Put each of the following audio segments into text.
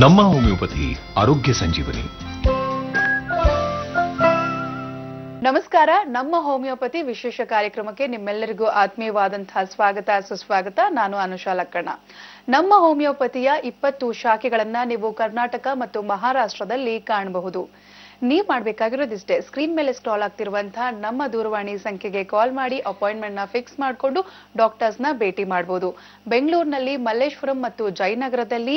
ನಮ್ಮ ಹೋಮಿಯೋಪತಿ ಆರೋಗ್ಯ ಸಂಜೀವನಿ. ನಮಸ್ಕಾರ. ನಮ್ಮ ಹೋಮಿಯೋಪತಿ ವಿಶೇಷ ಕಾರ್ಯಕ್ರಮಕ್ಕೆ ನಿಮ್ಮೆಲ್ಲರಿಗೂ ಆತ್ಮೀಯವಾದಂತಹ ಸ್ವಾಗತ ಸುಸ್ವಾಗತ. ನಾನು ಅನುಷಾ ಲಕ್ಕಣ್ಣ. ನಮ್ಮ ಹೋಮಿಯೋಪತಿಯ 20 ಶಾಖೆಗಳನ್ನ ನೀವು ಕರ್ನಾಟಕ ಮತ್ತು ಮಹಾರಾಷ್ಟ್ರದಲ್ಲಿ ಕಾಣಬಹುದು. ನೀವು ಮಾಡಬೇಕಾಗಿರೋದಿಷ್ಟೇ, ಸ್ಕ್ರೀನ್ ಮೇಲೆ ಸ್ಕ್ರಾಲ್ ಆಗ್ತಿರುವಂತಹ ನಮ್ಮ ದೂರವಾಣಿ ಸಂಖ್ಯೆಗೆ ಕಾಲ್ ಮಾಡಿ ಅಪಾಯಿಂಟ್ಮೆಂಟ್ ನ ಫಿಕ್ಸ್ ಮಾಡಿಕೊಂಡು ಡಾಕ್ಟರ್ಸ್ ನ ಭೇಟಿ ಮಾಡಬಹುದು. ಬೆಂಗಳೂರಿನಲ್ಲಿ ಮಲ್ಲೇಶ್ವರಂ ಮತ್ತು ಜಯನಗರದಲ್ಲಿ,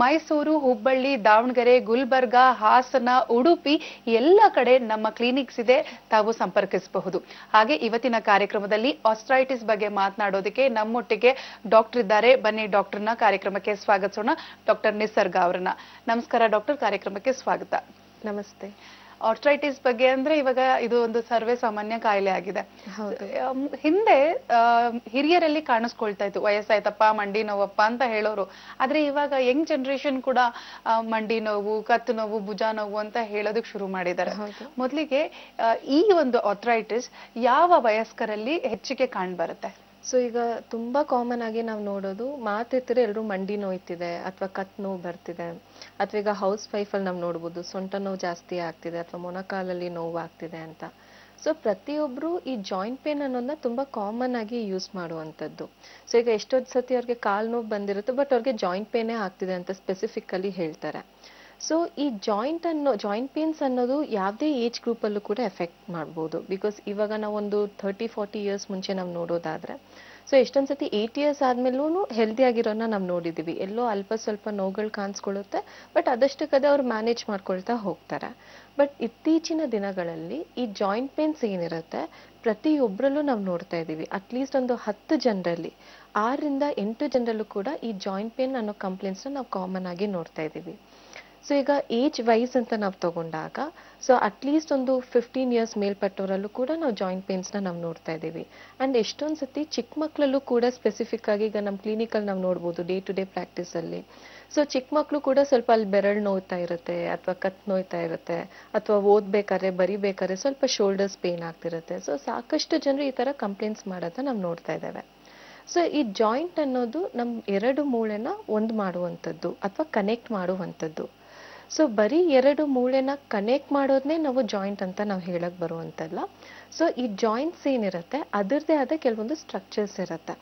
ಮೈಸೂರು, ಹುಬ್ಬಳ್ಳಿ, ದಾವಣಗೆರೆ, ಗುಲ್ಬರ್ಗಾ, ಹಾಸನ, ಉಡುಪಿ ಎಲ್ಲ ಕಡೆ ನಮ್ಮ ಕ್ಲಿನಿಕ್ಸ್ ಇದೆ, ತಾವು ಸಂಪರ್ಕಿಸಬಹುದು. ಹಾಗೆ ಇವತ್ತಿನ ಕಾರ್ಯಕ್ರಮದಲ್ಲಿ ಆಸ್ಟ್ರೈಟಿಸ್ ಬಗ್ಗೆ ಮಾತನಾಡೋದಕ್ಕೆ ನಮ್ಮೊಟ್ಟಿಗೆ ಡಾಕ್ಟರ್ ಇದ್ದಾರೆ. ಬನ್ನಿ ಡಾಕ್ಟರ್ನ ಕಾರ್ಯಕ್ರಮಕ್ಕೆ ಸ್ವಾಗತಿಸೋಣ. ಡಾಕ್ಟರ್ ನಿಸರ್ಗ ಅವರನ್ನ. ನಮಸ್ಕಾರ ಡಾಕ್ಟರ್, ಕಾರ್ಯಕ್ರಮಕ್ಕೆ ಸ್ವಾಗತ. ನಮಸ್ತೆ. ಆರ್ಥ್ರೈಟಿಸ್ ಬಗ್ಗೆ ಅಂದ್ರೆ ಇವಾಗ ಇದು ಒಂದು ಸರ್ವೇ ಸಾಮಾನ್ಯ ಕಾಯಿಲೆ ಆಗಿದೆ. ಹಿಂದೆ ಹಿರಿಯರಲ್ಲಿ ಕಾಣಿಸ್ಕೊಳ್ತಾ ಇತ್ತು, ವಯಸ್ಸಾಯ್ತಪ್ಪ ಮಂಡಿ ನೋವಪ್ಪ ಅಂತ ಹೇಳೋರು. ಆದ್ರೆ ಇವಾಗ ಯಂಗ್ ಜನರೇಷನ್ ಕೂಡ ಮಂಡಿ ನೋವು, ಕತ್ತು ನೋವು, ಭುಜ ನೋವು ಅಂತ ಹೇಳೋದಕ್ಕೆ ಶುರು ಮಾಡಿದ್ದಾರೆ. ಮೊದಲಿಗೆ ಈ ಒಂದು ಆರ್ಥ್ರೈಟಿಸ್ ಯಾವ ವಯಸ್ಕರಲ್ಲಿ ಹೆಚ್ಚಿಗೆ ಕಾಣ್ ಬರುತ್ತೆ? ಸೊ ಈಗ ತುಂಬಾ ಕಾಮನ್ ಆಗಿ ನಾವು ನೋಡೋದು, ಮಾತಿರ್ತಾರೆ ಎಲ್ಲರೂ ಮಂಡಿ ನೋಯ್ತಿದೆ ಅಥವಾ ಕತ್ ನೋವು ಬರ್ತಿದೆ, ಅಥವಾ ಈಗ ಹೌಸ್ ವೈಫಲ್ಲಿ ನಾವು ನೋಡ್ಬೋದು ಸೊಂಟ ನೋವು ಜಾಸ್ತಿ ಆಗ್ತಿದೆ ಅಥವಾ ಮೊಣಕಾಲಲ್ಲಿ ನೋವು ಆಗ್ತಿದೆ ಅಂತ. ಸೊ ಪ್ರತಿಯೊಬ್ರು ಈ ಜಾಯಿಂಟ್ ಪೇನ್ ಅನ್ನೋದನ್ನ ತುಂಬಾ ಕಾಮನ್ ಆಗಿ ಯೂಸ್ ಮಾಡುವಂಥದ್ದು. ಸೊ ಈಗ ಎಷ್ಟೊಂದು ಸತಿ ಅವ್ರಿಗೆ ಕಾಲು ನೋವು ಬಂದಿರುತ್ತೆ, ಬಟ್ ಅವ್ರಿಗೆ ಜಾಯಿಂಟ್ ಪೇನೇ ಆಗ್ತಿದೆ ಅಂತ ಸ್ಪೆಸಿಫಿಕಲಿ ಹೇಳ್ತಾರೆ. ಸೊ ಈ ಜಾಯಿಂಟ್ ಪೇನ್ಸ್ ಅನ್ನೋದು ಯಾವುದೇ ಏಜ್ ಗ್ರೂಪಲ್ಲೂ ಕೂಡ ಎಫೆಕ್ಟ್ ಮಾಡ್ಬೋದು. ಬಿಕಾಸ್ ಇವಾಗ ನಾವೊಂದು 30-40 ಇಯರ್ಸ್ ಮುಂಚೆ ನಾವು ನೋಡೋದಾದ್ರೆ, ಸೊ ಎಷ್ಟೊಂದು ಸತಿ 8 ಇಯರ್ಸ್ ಆದ್ಮೇಲೂ ಹೆಲ್ದಿ ಆಗಿರೋನ ನಾವು ನೋಡಿದ್ದೀವಿ. ಎಲ್ಲೋ ಅಲ್ಪ ಸ್ವಲ್ಪ ನೋವುಗಳು ಕಾಣಿಸ್ಕೊಳ್ಳುತ್ತೆ, ಬಟ್ ಅದಷ್ಟಕ್ಕದೇ ಅವ್ರು ಮ್ಯಾನೇಜ್ ಮಾಡ್ಕೊಳ್ತಾ ಹೋಗ್ತಾರೆ. ಬಟ್ ಇತ್ತೀಚಿನ ದಿನಗಳಲ್ಲಿ ಈ ಜಾಯಿಂಟ್ ಪೇನ್ಸ್ ಏನಿರುತ್ತೆ ಪ್ರತಿಯೊಬ್ಬರಲ್ಲೂ ನಾವು ನೋಡ್ತಾ ಇದ್ದೀವಿ. ಅಟ್ಲೀಸ್ಟ್ ಒಂದು 10 ಜನರಲ್ಲಿ 6ರಿಂದ 8 ಜನರಲ್ಲೂ ಕೂಡ ಈ ಜಾಯಿಂಟ್ ಪೇನ್ ಅನ್ನೋ ಕಂಪ್ಲೇಂಟ್ಸ್ನ ನಾವು ಕಾಮನ್ ಆಗಿ ನೋಡ್ತಾ ಇದ್ದೀವಿ. ಸೊ ಈಗ ಏಜ್ ವೈಸ್ ಅಂತ ನಾವು ತಗೊಂಡಾಗ, ಸೊ ಅಟ್ಲೀಸ್ಟ್ ಒಂದು 15 ಇಯರ್ಸ್ ಮೇಲ್ಪಟ್ಟವರಲ್ಲೂ ಕೂಡ ನಾವು ಜಾಯಿಂಟ್ ಪೇನ್ಸ್ನ ನಾವು ನೋಡ್ತಾ ಇದ್ದೀವಿ. ಆ್ಯಂಡ್ ಎಷ್ಟೊಂದು ಸತಿ ಚಿಕ್ಕ ಮಕ್ಕಳಲ್ಲೂ ಕೂಡ ಸ್ಪೆಸಿಫಿಕ್ ಆಗಿ ಈಗ ನಮ್ಮ ಕ್ಲಿನಿಕಲ್ಲಿ ನಾವು ನೋಡ್ಬೋದು ಡೇ ಟು ಡೇ ಪ್ರಾಕ್ಟೀಸಲ್ಲಿ. ಸೊ ಚಿಕ್ಕ ಮಕ್ಕಳು ಕೂಡ ಸ್ವಲ್ಪ ಅಲ್ಲಿ ಬೆರಳು ನೋಯ್ತಾ ಇರುತ್ತೆ ಅಥವಾ ಕತ್ ನೋಯ್ತಾ ಇರುತ್ತೆ, ಅಥವಾ ಓದ್ಬೇಕಾದ್ರೆ ಬರಿಬೇಕಾದ್ರೆ ಸ್ವಲ್ಪ ಶೋಲ್ಡರ್ಸ್ ಪೇನ್ ಆಗ್ತಿರುತ್ತೆ. ಸೊ ಸಾಕಷ್ಟು ಜನರು ಈ ಥರ ಕಂಪ್ಲೇಂಟ್ಸ್ ಮಾಡೋದನ್ನ ನಾವು ನೋಡ್ತಾ ಇದ್ದೇವೆ. ಸೊ ಈ ಜಾಯಿಂಟ್ ಅನ್ನೋದು ನಮ್ಮ 2 ಮೂಳೆನ ಒಂದು ಮಾಡುವಂಥದ್ದು ಅಥವಾ ಕನೆಕ್ಟ್ ಮಾಡುವಂಥದ್ದು. ಸೊ ಬರೀ 2 ಮೂಳೆನ ಕನೆಕ್ಟ್ ಮಾಡೋದನ್ನೇ ನಾವು ಜಾಯಿಂಟ್ ಅಂತ ನಾವು ಹೇಳಕ್ ಬರುವಂತಲ್ಲ. ಸೊ ಈ ಜಾಯಿಂಟ್ಸ್ ಏನಿರುತ್ತೆ ಅದರದೇ ಆದ ಕೆಲವೊಂದು ಸ್ಟ್ರಕ್ಚರ್ಸ್ ಇರುತ್ತೆ.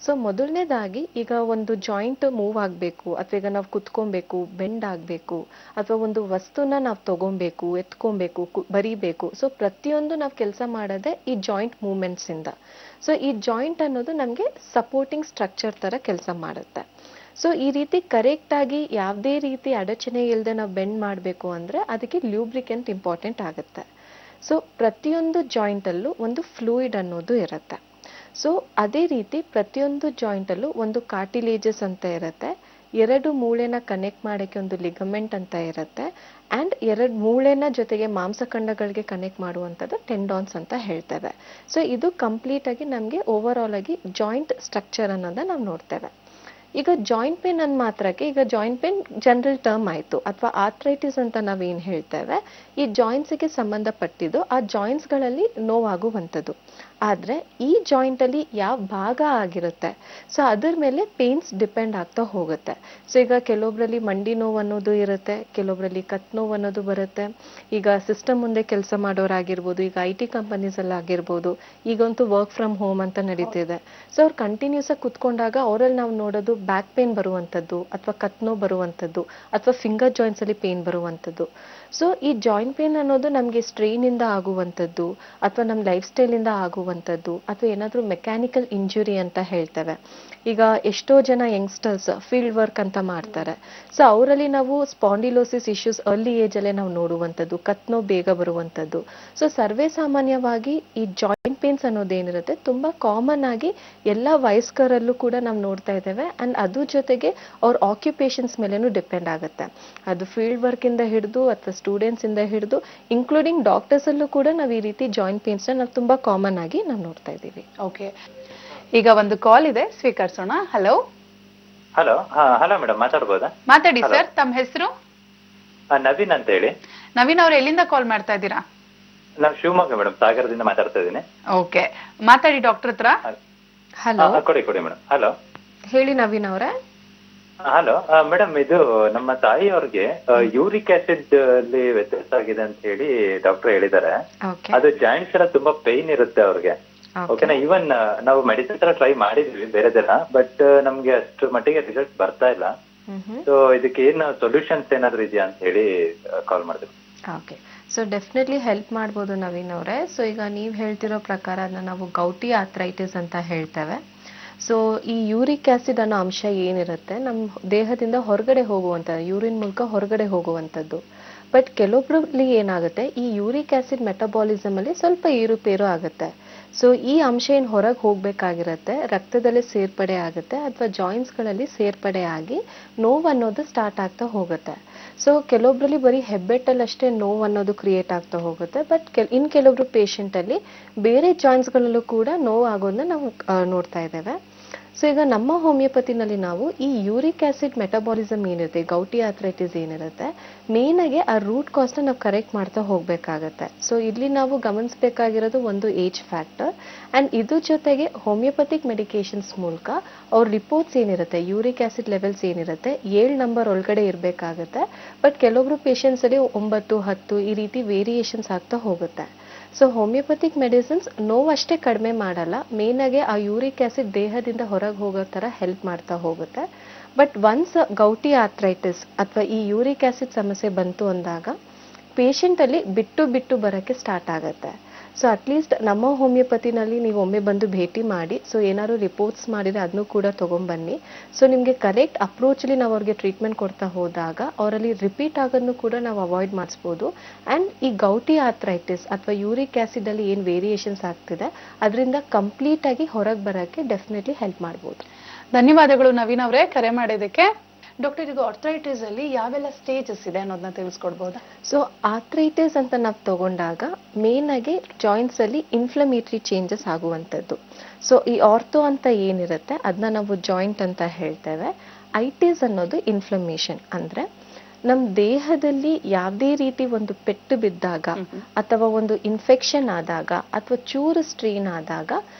ಸೊ ಮೊದಲನೇದಾಗಿ ಈಗ ಒಂದು ಜಾಯಿಂಟ್ ಮೂವ್ ಆಗಬೇಕು, ಅಥವಾ ಈಗ ನಾವು ಕುತ್ಕೊಬೇಕು, ಬೆಂಡ್ ಆಗಬೇಕು, ಅಥವಾ ಒಂದು ವಸ್ತುನ ನಾವು ತಗೊಬೇಕು, ಎತ್ಕೊಬೇಕು, ಬರಿಬೇಕು. ಸೊ ಪ್ರತಿಯೊಂದು ನಾವು ಕೆಲಸ ಮಾಡೋದೇ ಈ ಜಾಯಿಂಟ್ ಮೂವ್ಮೆಂಟ್ಸ್ ಇಂದ. ಸೊ ಈ ಜಾಯಿಂಟ್ ಅನ್ನೋದು ನಮಗೆ ಸಪೋರ್ಟಿಂಗ್ ಸ್ಟ್ರಕ್ಚರ್ ತರ ಕೆಲಸ ಮಾಡುತ್ತೆ. ಸೊ ಈ ರೀತಿ ಕರೆಕ್ಟ್ ಆಗಿ ಯಾವುದೇ ರೀತಿ ಅಡಚಣೆ ಇಲ್ಲದೆ ನಾವು ಬೆಂಡ್ ಮಾಡಬೇಕು ಅಂದ್ರೆ ಅದಕ್ಕೆ ಲ್ಯೂಬ್ರಿಕೆಂಟ್ ಇಂಪಾರ್ಟೆಂಟ್ ಆಗುತ್ತೆ. ಸೊ ಪ್ರತಿಯೊಂದು ಜಾಯಿಂಟಲ್ಲೂ ಒಂದು ಫ್ಲೂಯಿಡ್ ಅನ್ನೋದು ಇರುತ್ತೆ. ಸೊ ಅದೇ ರೀತಿ ಪ್ರತಿಯೊಂದು ಜಾಯಿಂಟಲ್ಲೂ ಒಂದು ಕಾರ್ಟಿಲೇಜಸ್ ಅಂತ ಇರುತ್ತೆ, 2 ಮೂಳೆನ ಕನೆಕ್ಟ್ ಮಾಡೋಕ್ಕೆ ಒಂದು ಲಿಗಮೆಂಟ್ ಅಂತ ಇರುತ್ತೆ, ಆ್ಯಂಡ್ 2 ಮೂಳೆನ ಜೊತೆಗೆ ಮಾಂಸಖಂಡಗಳಿಗೆ ಕನೆಕ್ಟ್ ಮಾಡುವಂಥದ್ದು ಟೆಂಡಾನ್ಸ್ ಅಂತ ಹೇಳ್ತೇವೆ. ಸೊ ಇದು ಕಂಪ್ಲೀಟ್ ಆಗಿ ನಮಗೆ ಓವರ್ ಆಲ್ ಆಗಿ ಜಾಯಿಂಟ್ ಸ್ಟ್ರಕ್ಚರ್ ಅನ್ನೋದನ್ನ ನಾವು ನೋಡ್ತೇವೆ. ಈಗ ಜಾಯಿಂಟ್ ಪೇನ್ ಅನ್ನ ಮಾತ್ರಕ್ಕೆ, ಈಗ ಜಾಯಿಂಟ್ ಪೇನ್ ಜನರಲ್ ಟರ್ಮ್ ಆಯಿತು, ಅಥವಾ ಆರ್ಥ್ರೈಟಿಸ್ ಅಂತ ನಾವೇನು ಹೇಳ್ತೇವೆ ಈ ಜಾಯಿಂಟ್ಸ್ಗೆ ಸಂಬಂಧಪಟ್ಟಿದ್ದು ಆ ಜಾಯಿಂಟ್ಸ್ಗಳಲ್ಲಿ ನೋವಾಗುವಂಥದ್ದು. ಆದರೆ ಈ ಜಾಯಿಂಟಲ್ಲಿ ಯಾವ ಭಾಗ ಆಗಿರುತ್ತೆ ಸೊ ಅದ್ರ ಮೇಲೆ ಪೇನ್ಸ್ ಡಿಪೆಂಡ್ ಆಗ್ತಾ ಹೋಗುತ್ತೆ. ಸೊ ಈಗ ಕೆಲವೊಬ್ಬರಲ್ಲಿ ಮಂಡಿ ನೋವು ಅನ್ನೋದು ಇರುತ್ತೆ, ಕೆಲವೊಬ್ಬರಲ್ಲಿ ಕತ್ ನೋವು ಅನ್ನೋದು ಬರುತ್ತೆ. ಈಗ ಸಿಸ್ಟಮ್ ಮುಂದೆ ಕೆಲಸ ಮಾಡೋರಾಗಿರ್ಬೋದು, ಈಗ IT ಕಂಪನೀಸಲ್ಲಿ ಆಗಿರ್ಬೋದು, ಈಗಂತೂ ವರ್ಕ್ ಫ್ರಮ್ ಹೋಮ್ ಅಂತ ನಡೀತಿದೆ. ಸೊ ಅವ್ರು ಕಂಟಿನ್ಯೂಸ್ ಆಗಿ ಕುತ್ಕೊಂಡಾಗ ಅವರಲ್ಲಿ ನಾವು ನೋಡೋದು ಬ್ಯಾಕ್ ಪೇನ್ ಬರುವಂಥದ್ದು, ಅಥವಾ ಕತ್ ನೋವು ಬರುವಂಥದ್ದು, ಅಥವಾ ಫಿಂಗರ್ ಜಾಯಿಂಟ್ಸ್ ಅಲ್ಲಿ ಪೇನ್ ಬರುವಂಥದ್ದು. ಸೊ ಈ ಜಾಯಿಂಟ್ ಪೇನ್ ಅನ್ನೋದು ನಮಗೆ ಸ್ಟ್ರೈನ್ ಇಂದ ಆಗುವಂಥದ್ದು, ಅಥವಾ ನಮ್ಮ ಲೈಫ್ ಸ್ಟೈಲ್ ಇಂದ ಆಗುವಂಥದ್ದು, ಅಥವಾ ಏನಾದರೂ ಮೆಕ್ಯಾನಿಕಲ್ ಇಂಜುರಿ ಅಂತ ಹೇಳ್ತೇವೆ. ಈಗ ಎಷ್ಟೋ ಜನ ಯಂಗ್ಸ್ಟರ್ಸ್ ಫೀಲ್ಡ್ ವರ್ಕ್ ಅಂತ ಮಾಡ್ತಾರೆ. ಸೊ ಅವರಲ್ಲಿ ನಾವು ಸ್ಪಾಂಡಿಲೋಸಿಸ್ ಇಶ್ಯೂಸ್ ಅರ್ಲಿ ಏಜಲ್ಲೇ ನಾವು ನೋಡುವಂಥದ್ದು, ಕತ್ ನೋವು ಬೇಗ ಬರುವಂಥದ್ದು. ಸೊ ಸರ್ವೇ ಸಾಮಾನ್ಯವಾಗಿ ಈ ಜಾಯಿಂಟ್ ಪೇನ್ಸ್ ಅನ್ನೋದೇನಿರುತ್ತೆ ತುಂಬಾ ಕಾಮನ್ ಆಗಿ ಎಲ್ಲ ವಯಸ್ಕರಲ್ಲೂ ಕೂಡ ನಾವು ನೋಡ್ತಾ ಇದ್ದೇವೆ. ಆ್ಯಂಡ್ ಅದ್ರ ಜೊತೆಗೆ ಅವ್ರ ಆಕ್ಯುಪೇಷನ್ಸ್ ಮೇಲೇನು ಡಿಪೆಂಡ್ ಆಗುತ್ತೆ. ಅದು ಫೀಲ್ಡ್ ವರ್ಕ್ ಇಂದ ಹಿಡಿದು ಅಥವಾ ಸ್ಟೂಡೆಂಟ್ಸ್ ಇಂದ ಹಿಡಿದು ಇನ್ಕ್ಲೂಡಿಂಗ್ ಡಾಕ್ಟರ್ಸ್ ಅಲ್ಲೂ ಕೂಡ ನಾವು ಈ ರೀತಿ ಜಾಯಿಂಟ್ ಪೇನ್ಸ್ ನಾವು ತುಂಬಾ ಕಾಮನ್ ಆಗಿ ನಾವು ನೋಡ್ತಾ ಇದ್ದೀವಿ. ಓಕೆ, ಈಗ ಒಂದು ಕಾಲ್ ಇದೆ, ಸ್ವೀಕರಿಸೋಣ. ಹಲೋ. ಹಲೋ. ಹಲೋ ಮೇಡಮ್, ಮಾತಾಡ್ಬೋದಾ? ಮಾತಾಡಿ ಸರ್, ತಮ್ಮ ಹೆಸರು? ನವೀನ್ ಅಂತ ಹೇಳಿ. ನವೀನ್ ಅವ್ರು ಎಲ್ಲಿಂದ ಕಾಲ್ ಮಾಡ್ತಾ ಇದ್ದೀರಾ? ನಾನು ಶಿವಮೊಗ್ಗ ಮೇಡಮ್, ಸಾಗರದಿಂದ ಮಾತಾಡ್ತಾ ಇದ್ದೀನಿ. ಓಕೆ, ಮಾತಾಡಿ ಡಾಕ್ಟರ್ ಹತ್ರ. ಹಲೋ. ಕೊಡಿ ಮೇಡಮ್. ಹಲೋ, ಹೇಳಿ ನವೀನ್ ಅವರೇ. ಹಲೋ ಮೇಡಮ್, ಇದು ನಮ್ಮ ತಾಯಿಯವ್ರಿಗೆ ಯೂರಿಕ್ ಆಸಿಡ್ ಅಲ್ಲಿ ವ್ಯತ್ಯಾಸ ಆಗಿದೆ ಅಂತ ಹೇಳಿ ಡಾಕ್ಟರ್ ಹೇಳಿದ್ದಾರೆ. ಓಕೆ ಅದು ಜಾಯಿಂಟ್ಸ್ ಎಲ್ಲ ತುಂಬಾ ಪೈನ್ ಇರುತ್ತೆ ಅವ್ರಿಗೆ. ಓಕೆನಾ? ಇವನ್ ನಾವು ಮೆಡಿಸಿನ್ ತರ ಟ್ರೈ ಮಾಡಿದ್ವಿ ಬೇರೆದೆಲ್ಲ, ಬಟ್ ನಮ್ಗೆ ಅಷ್ಟು ಮಟ್ಟಿಗೆ ರಿಸಲ್ಟ್ ಬರ್ತಾ ಇಲ್ಲ. ಸೊ ಇದಕ್ಕೆ ಏನು ಸೊಲ್ಯೂಷನ್ಸ್ ಏನಾದ್ರು ಇದೆಯಾ ಅಂತ ಹೇಳಿ ಕಾಲ್ ಮಾಡಿದ್ವಿ. ಓಕೆ, ಸೊ ಡೆಫಿನೆಟ್ಲಿ ಹೆಲ್ಪ್ ಮಾಡ್ಬೋದು ನವೀನ್ ಅವರೇ. ಸೊ ಈಗ ನೀವು ಹೇಳ್ತಿರೋ ಪ್ರಕಾರ ಅದನ್ನ ನಾವು ಗೌಟಿ ಆಥ್ರೈಟಿಸ್ ಅಂತ ಹೇಳ್ತೇವೆ. ಸೊ ಈ ಯೂರಿಕ್ ಆಸಿಡ್ ಅನ್ನೋ ಅಂಶ ಏನಿರುತ್ತೆ ನಮ್ಮ ದೇಹದಿಂದ ಹೊರಗಡೆ ಹೋಗುವಂಥದ್ದು, ಯೂರಿನ್ ಮೂಲಕ ಹೊರಗಡೆ ಹೋಗುವಂಥದ್ದು. ಬಟ್ ಕೆಲವೊಬ್ಬರಲ್ಲಿ ಏನಾಗುತ್ತೆ, ಈ ಯೂರಿಕ್ ಆಸಿಡ್ ಮೆಟಬಾಲಿಸಮ್ ಅಲ್ಲಿ ಸ್ವಲ್ಪ ಏರುಪೇರು ಆಗುತ್ತೆ. ಸೊ ಈ ಅಂಶ ಏನು ಹೊರಗೆ ಹೋಗಬೇಕಾಗಿರುತ್ತೆ, ರಕ್ತದಲ್ಲಿ ಸೇರ್ಪಡೆ ಆಗುತ್ತೆ ಅಥವಾ ಜಾಯಿಂಟ್ಸ್ಗಳಲ್ಲಿ ಸೇರ್ಪಡೆ ಆಗಿ ನೋವು ಅನ್ನೋದು ಸ್ಟಾರ್ಟ್ ಆಗ್ತಾ ಹೋಗುತ್ತೆ. ಸೊ ಕೆಲವೊಬ್ಬರಲ್ಲಿ ಬರೀ ಹೆಬ್ಬೆಟ್ಟಲ್ಲಷ್ಟೇ ನೋವು ಅನ್ನೋದು ಕ್ರಿಯೇಟ್ ಆಗ್ತಾ ಹೋಗುತ್ತೆ. ಬಟ್ ಕೆಲವೊಬ್ರು ಪೇಷಂಟಲ್ಲಿ ಬೇರೆ ಜಾಯಿಂಟ್ಸ್ಗಳಲ್ಲೂ ಕೂಡ ನೋವು ಆಗೋದನ್ನ ನಾವು ನೋಡ್ತಾ ಇದ್ದೇವೆ. ಸೊ ಈಗ ನಮ್ಮ ಹೋಮಿಯೋಪತಿನಲ್ಲಿ ನಾವು ಈ ಯೂರಿಕ್ ಆಸಿಡ್ ಮೆಟಬಾಲಿಸಮ್ ಏನಿರುತ್ತೆ, ಗೌಟಿ ಆಥ್ರೈಟಿಸ್ ಏನಿರುತ್ತೆ, ಮೇನಾಗಿ ಆ ರೂಟ್ ಕಾಸ್ನ ನಾವು ಕರೆಕ್ಟ್ ಮಾಡ್ತಾ ಹೋಗಬೇಕಾಗತ್ತೆ. ಸೊ ಇಲ್ಲಿ ನಾವು ಗಮನಿಸಬೇಕಾಗಿರೋದು ಒಂದು ಏಜ್ ಫ್ಯಾಕ್ಟರ್ ಆ್ಯಂಡ್ ಇದ್ರ ಜೊತೆಗೆ ಹೋಮಿಯೋಪತಿಕ್ ಮೆಡಿಕೇಶನ್ಸ್ ಮೂಲಕ ಅವ್ರ ರಿಪೋರ್ಟ್ಸ್ ಏನಿರುತ್ತೆ, ಯೂರಿಕ್ ಆಸಿಡ್ ಲೆವೆಲ್ಸ್ ಏನಿರುತ್ತೆ 7 ನಂಬರ್ ಒಳಗಡೆ ಇರಬೇಕಾಗತ್ತೆ. ಬಟ್ ಕೆಲವೊಬ್ರು ಪೇಷಂಟ್ಸಲ್ಲಿ 9, 10 ಈ ರೀತಿ ವೇರಿಯೇಷನ್ಸ್ ಆಗ್ತಾ ಹೋಗುತ್ತೆ. ಸೊ ಹೋಮಿಯೋಪತಿಕ್ ಮೆಡಿಸಿನ್ಸ್ ನೋವಷ್ಟೇ ಕಡಿಮೆ ಮಾಡಲ್ಲ, ಮೇನಾಗೆ ಆ ಯೂರಿಕ್ ಆಸಿಡ್ ದೇಹದಿಂದ ಹೊರಗೆ ಹೋಗೋ ಥರ ಹೆಲ್ಪ್ ಮಾಡ್ತಾ ಹೋಗುತ್ತೆ. ಬಟ್ ಒನ್ಸ್ ಗೌಟಿ ಆಥ್ರೈಟಿಸ್ ಅಥವಾ ಈ ಯೂರಿಕ್ ಆಸಿಡ್ ಸಮಸ್ಯೆ ಬಂತು ಅಂದಾಗ ಪೇಷಂಟಲ್ಲಿ ಬಿಟ್ಟು ಬಿಟ್ಟು ಬರೋಕ್ಕೆ ಸ್ಟಾರ್ಟ್ ಆಗುತ್ತೆ. ಸೊ ಅಟ್ಲೀಸ್ಟ್ ನಮ್ಮ ಹೋಮಿಯೋಪತಿನಲ್ಲಿ ನೀವು ಒಮ್ಮೆ ಬಂದು ಭೇಟಿ ಮಾಡಿ, ಸೊ ಏನಾದ್ರು ರಿಪೋರ್ಟ್ಸ್ ಮಾಡಿದರೆ ಅದನ್ನು ಕೂಡ ತೊಗೊಂಬನ್ನಿ. ಸೊ ನಿಮಗೆ ಕರೆಕ್ಟ್ ಅಪ್ರೋಚಲ್ಲಿ ನಾವು ಅವ್ರಿಗೆ ಟ್ರೀಟ್ಮೆಂಟ್ ಕೊಡ್ತಾ ಹೋದಾಗ ಅವರಲ್ಲಿ ರಿಪೀಟ್ ಆಗೋದನ್ನು ಕೂಡ ನಾವು ಅವಾಯ್ಡ್ ಮಾಡಿಸ್ಬೋದು. ಆ್ಯಂಡ್ ಈ ಗೌಟಿ ಆಥ್ರೈಟಿಸ್ ಅಥವಾ ಯೂರಿಕ್ ಆ್ಯಸಿಡಲ್ಲಿ ಏನು ವೇರಿಯೇಷನ್ಸ್ ಆಗ್ತಿದೆ ಅದರಿಂದ ಕಂಪ್ಲೀಟಾಗಿ ಹೊರಗೆ ಬರೋಕ್ಕೆ ಡೆಫಿನೆಟ್ಲಿ ಹೆಲ್ಪ್ ಮಾಡ್ಬೋದು. ಧನ್ಯವಾದಗಳು ನವೀನ್ ಅವರೇ ಕರೆ ಮಾಡಿದ್ದಕ್ಕೆ. ಡಾಕ್ಟರ್, ಇದು ಆರ್ಥರೈಟಿಸ್ ಅಲ್ಲಿ ಯಾವೆಲ್ಲ ಸ್ಟೇಜಸ್ ಇದೆ ಅನ್ನೋದನ್ನ ತಿಳಿಸ್ಕೊಡ್ಬೋದಾ? ಸೊ ಆಥ್ರೈಟಿಸ್ ಅಂತ ನಾವು ತಗೊಂಡಾಗ ಮೇನ್ ಆಗಿ ಜಾಯಿಂಟ್ಸ್ ಅಲ್ಲಿ ಇನ್ಫ್ಲಮೇಟರಿ ಚೇಂಜಸ್ ಆಗುವಂಥದ್ದು. ಸೊ ಈ ಆರ್ಥೋ ಅಂತ ಏನಿರುತ್ತೆ ಅದನ್ನ ನಾವು ಜಾಯಿಂಟ್ ಅಂತ ಹೇಳ್ತೇವೆ. ಐಟಿಸ್ ಅನ್ನೋದು ಇನ್ಫ್ಲಮೇಷನ್, ಅಂದ್ರೆ ನಮ್ಮ ದೇಹದಲ್ಲಿ ಯಾವುದೇ ರೀತಿ ಒಂದು ಪೆಟ್ಟು ಬಿದ್ದಾಗ ಅಥವಾ ಒಂದು ಇನ್ಫೆಕ್ಷನ್ ಆದಾಗ ಅಥವಾ ಚೂರು ಸ್ಟ್ರೈನ್ ಆದಾಗ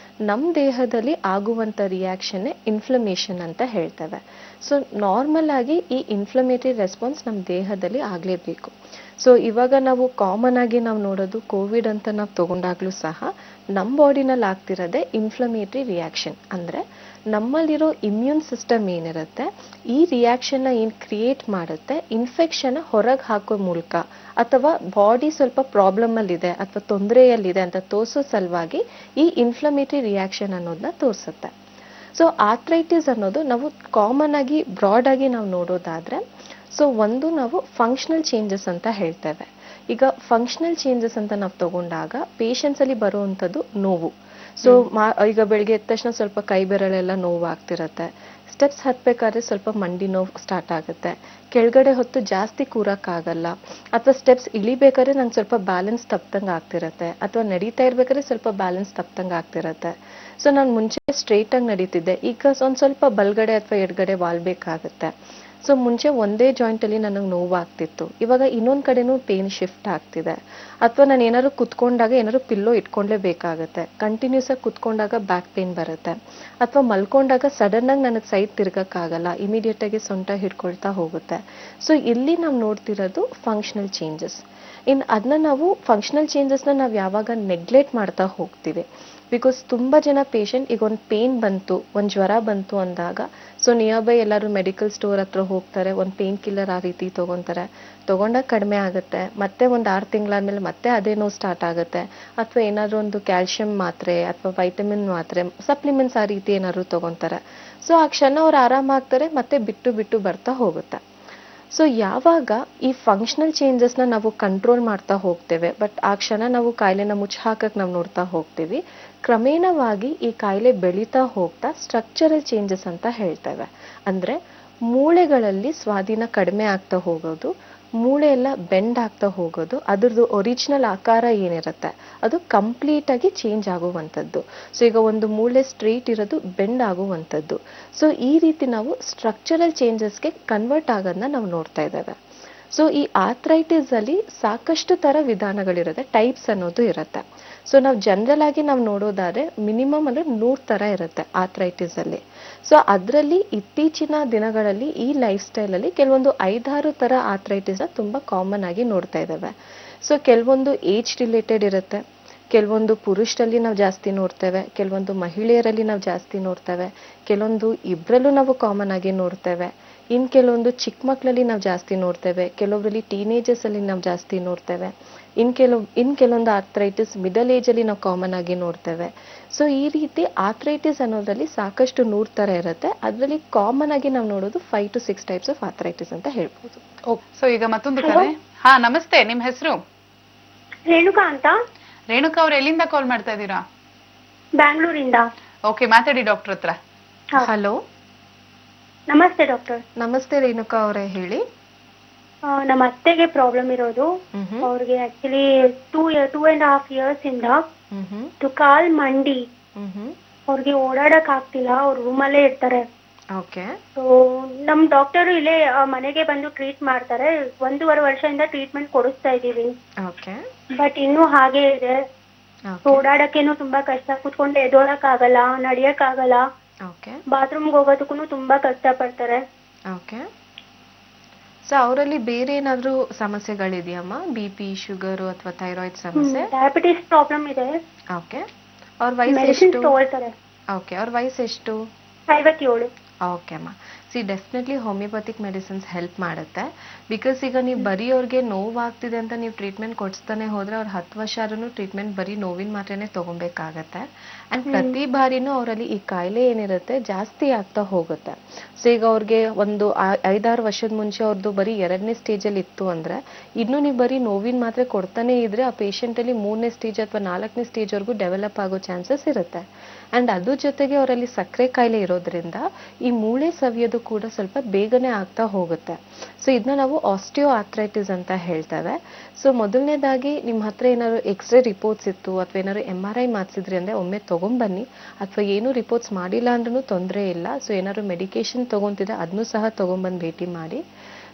ನಮ್ಮ ದೇಹದಲ್ಲಿ ಆಗುವಂಥ ರಿಯಾಕ್ಷನ್ನೇ ಇನ್ಫ್ಲಮೇಷನ್ ಅಂತ ಹೇಳ್ತೇವೆ. ಸೊ ನಾರ್ಮಲ್ ಆಗಿ ಈ ಇನ್ಫ್ಲಮೇಟರಿ ರೆಸ್ಪಾನ್ಸ್ ನಮ್ಮ ದೇಹದಲ್ಲಿ ಆಗಲೇಬೇಕು. ಸೊ ಇವಾಗ ನಾವು ಕಾಮನ್ ಆಗಿ ನಾವು ನೋಡೋದು ಕೋವಿಡ್ ಅಂತ ನಾವು ತಗೊಂಡಾಗ್ಲೂ ಸಹ ನಮ್ಮ ಬಾಡಿನಲ್ಲಿ ಆಗ್ತಿರೋದೇ ಇನ್ಫ್ಲಮೇಟರಿ ರಿಯಾಕ್ಷನ್. ಅಂದರೆ ನಮ್ಮಲ್ಲಿರೋ ಇಮ್ಯೂನ್ ಸಿಸ್ಟಮ್ ಏನಿರುತ್ತೆ ಈ ರಿಯಾಕ್ಷನ್ನ ಏನು ಕ್ರಿಯೇಟ್ ಮಾಡುತ್ತೆ, ಇನ್ಫೆಕ್ಷನ್ ಹೊರಗೆ ಹಾಕೋ ಮೂಲಕ ಅಥವಾ ಬಾಡಿ ಸ್ವಲ್ಪ ಪ್ರಾಬ್ಲಮಲ್ಲಿದೆ ಅಥವಾ ತೊಂದರೆಯಲ್ಲಿದೆ ಅಂತ ತೋರಿಸೋ ಸಲುವಾಗಿ ಈ ಇನ್ಫ್ಲಮೇಟರಿ ರಿಯಾಕ್ಷನ್ ಅನ್ನೋದನ್ನ ತೋರಿಸುತ್ತೆ. ಸೊ ಆಥ್ರೈಟಿಸ್ ಅನ್ನೋದು ನಾವು ಕಾಮನ್ ಆಗಿ ಬ್ರಾಡ್ ಆಗಿ ನಾವು ನೋಡೋದಾದ್ರೆ, ಸೊ ಒಂದು ನಾವು ಫಂಕ್ಷನಲ್ ಚೇಂಜಸ್ ಅಂತ ಹೇಳ್ತೇವೆ. ಈಗ ಫಂಕ್ಷನಲ್ ಚೇಂಜಸ್ ಅಂತ ನಾವು ತಗೊಂಡಾಗ ಪೇಷಂಟ್ಸ್ ಅಲ್ಲಿ ಬರುವಂಥದ್ದು ನೋವು. ಸೊ ಈಗ ಬೆಳಗ್ಗೆ ಎದ್ದ ತಕ್ಷಣ ಸ್ವಲ್ಪ ಕೈ ಬೆರಳೆಲ್ಲ ನೋವು ಆಗ್ತಿರತ್ತೆ, ಸ್ಟೆಪ್ಸ್ ಹತ್ಬೇಕಾದ್ರೆ ಸ್ವಲ್ಪ ಮಂಡಿ ನೋವು ಸ್ಟಾರ್ಟ್ ಆಗುತ್ತೆ, ಕೆಳಗಡೆ ಹೊತ್ತು ಜಾಸ್ತಿ ಕೂರಕ್ಕಾಗಲ್ಲ, ಅಥವಾ ಸ್ಟೆಪ್ಸ್ ಇಳಿಬೇಕಾದ್ರೆ ನಂಗೆ ಸ್ವಲ್ಪ ಬ್ಯಾಲೆನ್ಸ್ ತಪ್ಪದಂಗೆ ಆಗ್ತಿರತ್ತೆ, ಅಥವಾ ನಡೀತಾ ಇರ್ಬೇಕಾದ್ರೆ ಸ್ವಲ್ಪ ಬ್ಯಾಲೆನ್ಸ್ ತಪ್ಪದಂಗೆ ಆಗ್ತಿರತ್ತೆ. ಸೊ ನಾನು ಮುಂಚೆ ಸ್ಟ್ರೈಟಾಗಿ ನಡೀತಿದ್ದೆ, ಈಗ ಒಂದು ಸ್ವಲ್ಪ ಬಲ್ಗಡೆ ಅಥವಾ ಎಡಗಡೆ ವಾಲ್ಬೇಕಾಗತ್ತೆ. ಸೊ ಮುಂಚೆ ಒಂದೇ ಜಾಯಿಂಟಲ್ಲಿ ನನಗೆ ನೋವು ಆಗ್ತಿತ್ತು, ಇವಾಗ ಇನ್ನೊಂದು ಕಡೆನೂ ಪೇನ್ ಶಿಫ್ಟ್ ಆಗ್ತಿದೆ. ಅಥವಾ ನಾನು ಏನಾದ್ರು ಕುತ್ಕೊಂಡಾಗ ಏನಾದ್ರು ಪಿಲ್ಲೋ ಇಟ್ಕೊಳ್ಳೇಬೇಕಾಗತ್ತೆ, ಕಂಟಿನ್ಯೂಸ್ ಆಗಿ ಕುತ್ಕೊಂಡಾಗ ಬ್ಯಾಕ್ ಪೇನ್ ಬರುತ್ತೆ, ಅಥವಾ ಮಲ್ಕೊಂಡಾಗ ಸಡನ್ ಆಗಿ ನನಗೆ ಸೈಡ್ ತಿರ್ಗಕ್ಕಾಗಲ್ಲ, ಇಮಿಡಿಯೇಟ್ ಆಗಿ ಸೊಂಟ ಹಿಡ್ಕೊಳ್ತಾ ಹೋಗುತ್ತೆ. ಸೊ ಇಲ್ಲಿ ನಾವು ನೋಡ್ತಿರೋದು ಫಂಕ್ಷನಲ್ ಚೇಂಜಸ್. ಇನ್ನು ಅದನ್ನ ನಾವು ಫಂಕ್ಷನಲ್ ಚೇಂಜಸ್ನ ನಾವು ಯಾವಾಗ ನೆಗ್ಲೆಕ್ಟ್ ಮಾಡ್ತಾ ಹೋಗ್ತೀವಿ, ಬಿಕಾಸ್ ತುಂಬ ಜನ ಪೇಷಂಟ್ ಈಗ ಒಂದು ಪೇನ್ ಬಂತು, ಒಂದು ಜ್ವರ ಬಂತು ಅಂದಾಗ ಸೊ ನಿಯರ್ ಬೈ ಎಲ್ಲರೂ ಮೆಡಿಕಲ್ ಸ್ಟೋರ್ ಹತ್ರ ಹೋಗ್ತಾರೆ, ಒಂದು ಪೇನ್ ಕಿಲ್ಲರ್ ಆ ರೀತಿ ತೊಗೊತಾರೆ, ತೊಗೊಂಡಾಗ ಕಡಿಮೆ ಆಗುತ್ತೆ, ಮತ್ತೆ ಒಂದು 6 ತಿಂಗಳಾದ್ಮೇಲೆ ಮತ್ತೆ ಅದೇ ನೋವು ಸ್ಟಾರ್ಟ್ ಆಗುತ್ತೆ, ಅಥವಾ ಏನಾದರೂ ಒಂದು ಕ್ಯಾಲ್ಶಿಯಂ ಮಾತ್ರೆ ಅಥವಾ ವೈಟಮಿನ್ ಮಾತ್ರೆ ಸಪ್ಲಿಮೆಂಟ್ಸ್ ಆ ರೀತಿ ಏನಾದ್ರು ತೊಗೊತಾರೆ. ಸೊ ಆ ಕ್ಷಣ ಅವ್ರು ಆರಾಮಾಗ್ತಾರೆ, ಮತ್ತೆ ಬಿಟ್ಟು ಬಿಟ್ಟು ಬರ್ತಾ ಹೋಗುತ್ತೆ. ಸೊ ಯಾವಾಗ ಈ ಫಂಕ್ಷನಲ್ ಚೇಂಜಸ್ನ ನಾವು ಕಂಟ್ರೋಲ್ ಮಾಡ್ತಾ ಹೋಗ್ತೇವೆ, ಬಟ್ ಆ ಕ್ಷಣ ನಾವು ಕಾಯಿಲೆನ ಮುಚ್ಚಿ ಹಾಕಕ್ಕೆ ನಾವು ನೋಡ್ತಾ ಹೋಗ್ತೀವಿ, ಕ್ರಮೇಣವಾಗಿ ಈ ಕಾಯಿಲೆ ಬೆಳೀತಾ ಹೋಗ್ತಾ ಸ್ಟ್ರಕ್ಚರಲ್ ಚೇಂಜಸ್ ಅಂತ ಹೇಳ್ತೇವೆ. ಅಂದರೆ ಮೂಳೆಗಳಲ್ಲಿ ಸ್ವಾಧೀನ ಕಡಿಮೆ ಆಗ್ತಾ ಹೋಗೋದು, ಮೂಳೆ ಎಲ್ಲ ಬೆಂಡ್ ಆಗ್ತಾ ಹೋಗೋದು, ಅದ್ರದ್ದು ಒರಿಜಿನಲ್ ಆಕಾರ ಏನಿರುತ್ತೆ ಅದು ಕಂಪ್ಲೀಟ್ ಆಗಿ ಚೇಂಜ್ ಆಗುವಂಥದ್ದು. ಸೊ ಈಗ ಒಂದು ಮೂಳೆ ಸ್ಟ್ರೈಟ್ ಇರೋದು ಬೆಂಡ್ ಆಗುವಂಥದ್ದು. ಸೊ ಈ ರೀತಿ ನಾವು ಸ್ಟ್ರಕ್ಚರಲ್ ಚೇಂಜಸ್ಗೆ ಕನ್ವರ್ಟ್ ಆಗೋದನ್ನ ನಾವು ನೋಡ್ತಾ ಇದ್ದೇವೆ. ಸೊ ಈ ಆಥ್ರೈಟಿಸ್ ಅಲ್ಲಿ ಸಾಕಷ್ಟು ಥರ ವಿಧಾನಗಳಿರುತ್ತೆ, ಟೈಪ್ಸ್ ಅನ್ನೋದು ಇರುತ್ತೆ. ಸೊ ನಾವು ಜನರಲ್ ಆಗಿ ನಾವು ನೋಡೋದಾದ್ರೆ ಮಿನಿಮಮ್ ಅಂದ್ರೆ 100 ತರ ಇರುತ್ತೆ ಆಥ್ರೈಟಿಸ್ ಅಲ್ಲಿ. ಸೊ ಅದರಲ್ಲಿ ಇತ್ತೀಚಿನ ದಿನಗಳಲ್ಲಿ ಈ ಲೈಫ್ ಸ್ಟೈಲ್ ಅಲ್ಲಿ ಕೆಲವೊಂದು 5-6 ತರ ಆಥ್ರೈಟಿಸ್ ನ ತುಂಬಾ ಕಾಮನ್ ಆಗಿ ನೋಡ್ತಾ ಇದ್ದಾವೆ. ಸೊ ಕೆಲವೊಂದು ಏಜ್ ರಿಲೇಟೆಡ್ ಇರುತ್ತೆ, ಕೆಲವೊಂದು ಪುರುಷರಲ್ಲಿ ನಾವು ಜಾಸ್ತಿ ನೋಡ್ತೇವೆ, ಕೆಲವೊಂದು ಮಹಿಳೆಯರಲ್ಲಿ ನಾವು ಜಾಸ್ತಿ ನೋಡ್ತೇವೆ, ಕೆಲವೊಂದು ಇಬ್ಬರಲ್ಲೂ ನಾವು ಕಾಮನ್ ಆಗಿ ನೋಡ್ತೇವೆ, ಕೆಲವೊಂದು ಚಿಕ್ಕ ಮಕ್ಕಳಲ್ಲಿ ನಾವು ಜಾಸ್ತಿ ನೋಡ್ತೇವೆ, ಕೆಲವೊಬ್ಬರಲ್ಲಿ ಟೀನೇಜರ್ಸ್ ಅಲ್ಲಿ ನಾವು ಜಾಸ್ತಿ ನೋಡ್ತೇವೆ, ಕೆಲವೊಂದು ಆರ್ಥ್ರೈಟಿಸ್ ಮಿಡಲ್ ಏಜ್ ಅಲ್ಲಿ ನಾವು ಕಾಮನ್ ಆಗಿ ನೋಡ್ತೇವೆ. ಸೊ ಈ ರೀತಿ ಆರ್ಥ್ರೈಟಿಸ್ ಅನ್ನೋದ್ರಲ್ಲಿ ಸಾಕಷ್ಟು 100 ತರ ಇರುತ್ತೆ. ಅದರಲ್ಲಿ ಕಾಮನ್ ಆಗಿ ನಾವು ನೋಡೋದು 5 to 6 ಟೈಪ್ಸ್ ಆಫ್ ಆರ್ಥ್ರೈಟಿಸ್ ಅಂತ ಹೇಳ್ಬೋದು. ಸೊ ಈಗ ಮತ್ತೊಂದು ಕರೆ. ಹಾ, ನಮಸ್ತೆ. ನಿಮ್ ಹೆಸರು? ರೇಣುಕಾ ಅಂತ. ರೇಣುಕಾ ಅವ್ರು ಎಲ್ಲಿಂದ ಕಾಲ್ ಮಾಡ್ತಾ ಇದ್ದೀರಾ? ಬ್ಯಾಂಗ್ಳೂರಿಂದ. ಓಕೆ, ಮಾತಾಡಿ ಡಾಕ್ಟರ್ ಹತ್ರ. ಹಲೋ, ನಮಸ್ತೆ ಡಾಕ್ಟರ್. ನಮಸ್ತೆ ರೇಣುಕಾ ಅವರೇ, ಹೇಳಿ. ನಮ್ಮ ಅತ್ತೆಗೆ ಪ್ರಾಬ್ಲಮ್ ಇರೋದು. ಅವ್ರಿಗೆ ಆಕ್ಚುಲಿ 2.5 years ಇಂದ ಕಾಲ್ ಮಂಡಿ, ಅವ್ರಿಗೆ ಓಡಾಡಕ್ ಆಗ್ತಿಲ್ಲ, ಅವ್ರ ರೂಮಲ್ಲೇ ಇರ್ತಾರೆ. ಓಕೆ. ಸೊ ನಮ್ ಡಾಕ್ಟರ್ ಇಲ್ಲೇ ಮನೆಗೆ ಬಂದು ಟ್ರೀಟ್ ಮಾಡ್ತಾರೆ. 1.5 ವರ್ಷದಿಂದ ಟ್ರೀಟ್ಮೆಂಟ್ ಕೊಡಿಸ್ತಾ ಇದೀವಿ. ಓಕೆ. ಬಟ್ ಇನ್ನೂ ಹಾಗೆ ಇದೆ. ಓಡಾಡಕ್ಕೇನು ತುಂಬಾ ಕಷ್ಟ, ಕುತ್ಕೊಂಡು ಎದೋಳಕ್ ಆಗಲ್ಲ, ನಡಿಯಕ್ ಆಗಲ್ಲ, ಓಕೆ. ಬಾತ್ರೂಮ್ಗೆ ಹೋಗೋದಕ್ಕೂ ತುಂಬಾ ಕಷ್ಟ ಪಡ್ತಾರೆ. ಓಕೆ. ಸೊ ಅವರಲ್ಲಿ ಬೇರೆ ಏನಾದ್ರೂ ಸಮಸ್ಯೆಗಳಿದೆಯಮ್ಮ? ಬಿ.ಪಿ, ಶುಗರ್ ಅಥವಾ ಥೈರಾಯ್ಡ್ ಸಮಸ್ಯೆ? ಡಯಾಬಿಟಿಸ್ ಪ್ರಾಬ್ಲಮ್ ಇದೆ. ಓಕೆ. ಅವ್ರ ವಯಸ್ಸು ಮೆಡಿಸಿನ್ ಎಷ್ಟು? ತಗೊಳ್ತಾರೆ. ಓಕೆ. ಅವ್ರ ವಯಸ್ಸು ಎಷ್ಟು? 57. ಓಕೆ ಅಮ್ಮ. ಡೆಫಿನೆಟ್ಲಿ ಹೋಮಿಯೋಪತಿಕ್ ಮೆಡಿಸಿನ್ಸ್ ಹೆಲ್ಪ್ ಮಾಡುತ್ತೆ. ಬಿಕಾಸ್ ಈಗ ನೀವು ಬರೀ ಅವ್ರಿಗೆ ನೋವಾಗ್ತಿದೆ ಅಂತ ನೀವು ಟ್ರೀಟ್ಮೆಂಟ್ ಕೊಡಿಸ್ತಾನೆ ಹೋದ್ರೆ ಅವ್ರು 10 ವರ್ಷ ಆದ್ರೂ ಟ್ರೀಟ್ಮೆಂಟ್ ಬರೀ ನೋವಿನ ಮಾತ್ರೆನೇ ತಗೊಬೇಕಾಗತ್ತೆ. ಅಂಡ್ ಪ್ರತಿ ಬಾರಿನೂ ಅವರಲ್ಲಿ ಈ ಕಾಯಿಲೆ ಏನಿರುತ್ತೆ ಜಾಸ್ತಿ ಆಗ್ತಾ ಹೋಗುತ್ತೆ. ಸೊ ಈಗ ಅವ್ರಿಗೆ ಒಂದು 5-6 ವರ್ಷದ ಮುಂಚೆ ಅವ್ರದ್ದು ಬರೀ 2ನೇ ಸ್ಟೇಜಲ್ಲಿ ಇತ್ತು ಅಂದ್ರೆ, ಇನ್ನು ನೀವು ಬರೀ ನೋವಿನ ಮಾತ್ರೆ ಕೊಡ್ತಾನೆ ಇದ್ರೆ ಆ ಪೇಷಂಟ್ ಅಲ್ಲಿ 3ನೇ ಸ್ಟೇಜ್ ಅಥವಾ 4ನೇ ಸ್ಟೇಜ್ ವರೆಗೂ ಡೆವಲಪ್ ಆಗೋ ಚಾನ್ಸಸ್ ಇರುತ್ತೆ. ಅಂಡ್ ಅದ್ರ ಜೊತೆಗೆ ಅವರಲ್ಲಿ ಸಕ್ಕರೆ ಕಾಯಿಲೆ ಇರೋದ್ರಿಂದ ಈ ಮೂಳೆ ಸವಿಯೋದು ಕೂಡ ಸ್ವಲ್ಪ ಬೇಗನೆ ಆಗ್ತಾ ಹೋಗುತ್ತೆ. ಸೊ ಇದನ್ನ ನಾವು ಆಸ್ಟಿಯೋ ಆರ್ಥ್ರೈಟಿಸ್ ಅಂತ ಹೇಳ್ತೇವೆ. ಸೊ ಮೊದಲನೇದಾಗಿ ನಿಮ್ಮ ಹತ್ರ ಏನಾದ್ರು ಎಕ್ಸ್ರೇ ರಿಪೋರ್ಟ್ಸ್ ಇತ್ತು ಅಥವಾ ಏನಾದ್ರು MRI ಮಾಡಿಸಿದ್ರಿ ಅಂದ್ರೆ ಒಮ್ಮೆ ತಗೊಂಡ್ಬನ್ನಿ. ಅಥವಾ ಏನು ರಿಪೋರ್ಟ್ಸ್ ಮಾಡಿಲ್ಲ ಅಂದ್ರೂ ತೊಂದರೆ ಇಲ್ಲ. ಸೊ ಏನಾದ್ರು ಮೆಡಿಕೇಶನ್ ತಗೊಂತಿದ್ರೆ ಅದನ್ನು ಸಹ ತಗೊಂಡ್ಬಂದು ಭೇಟಿ ಮಾಡಿ.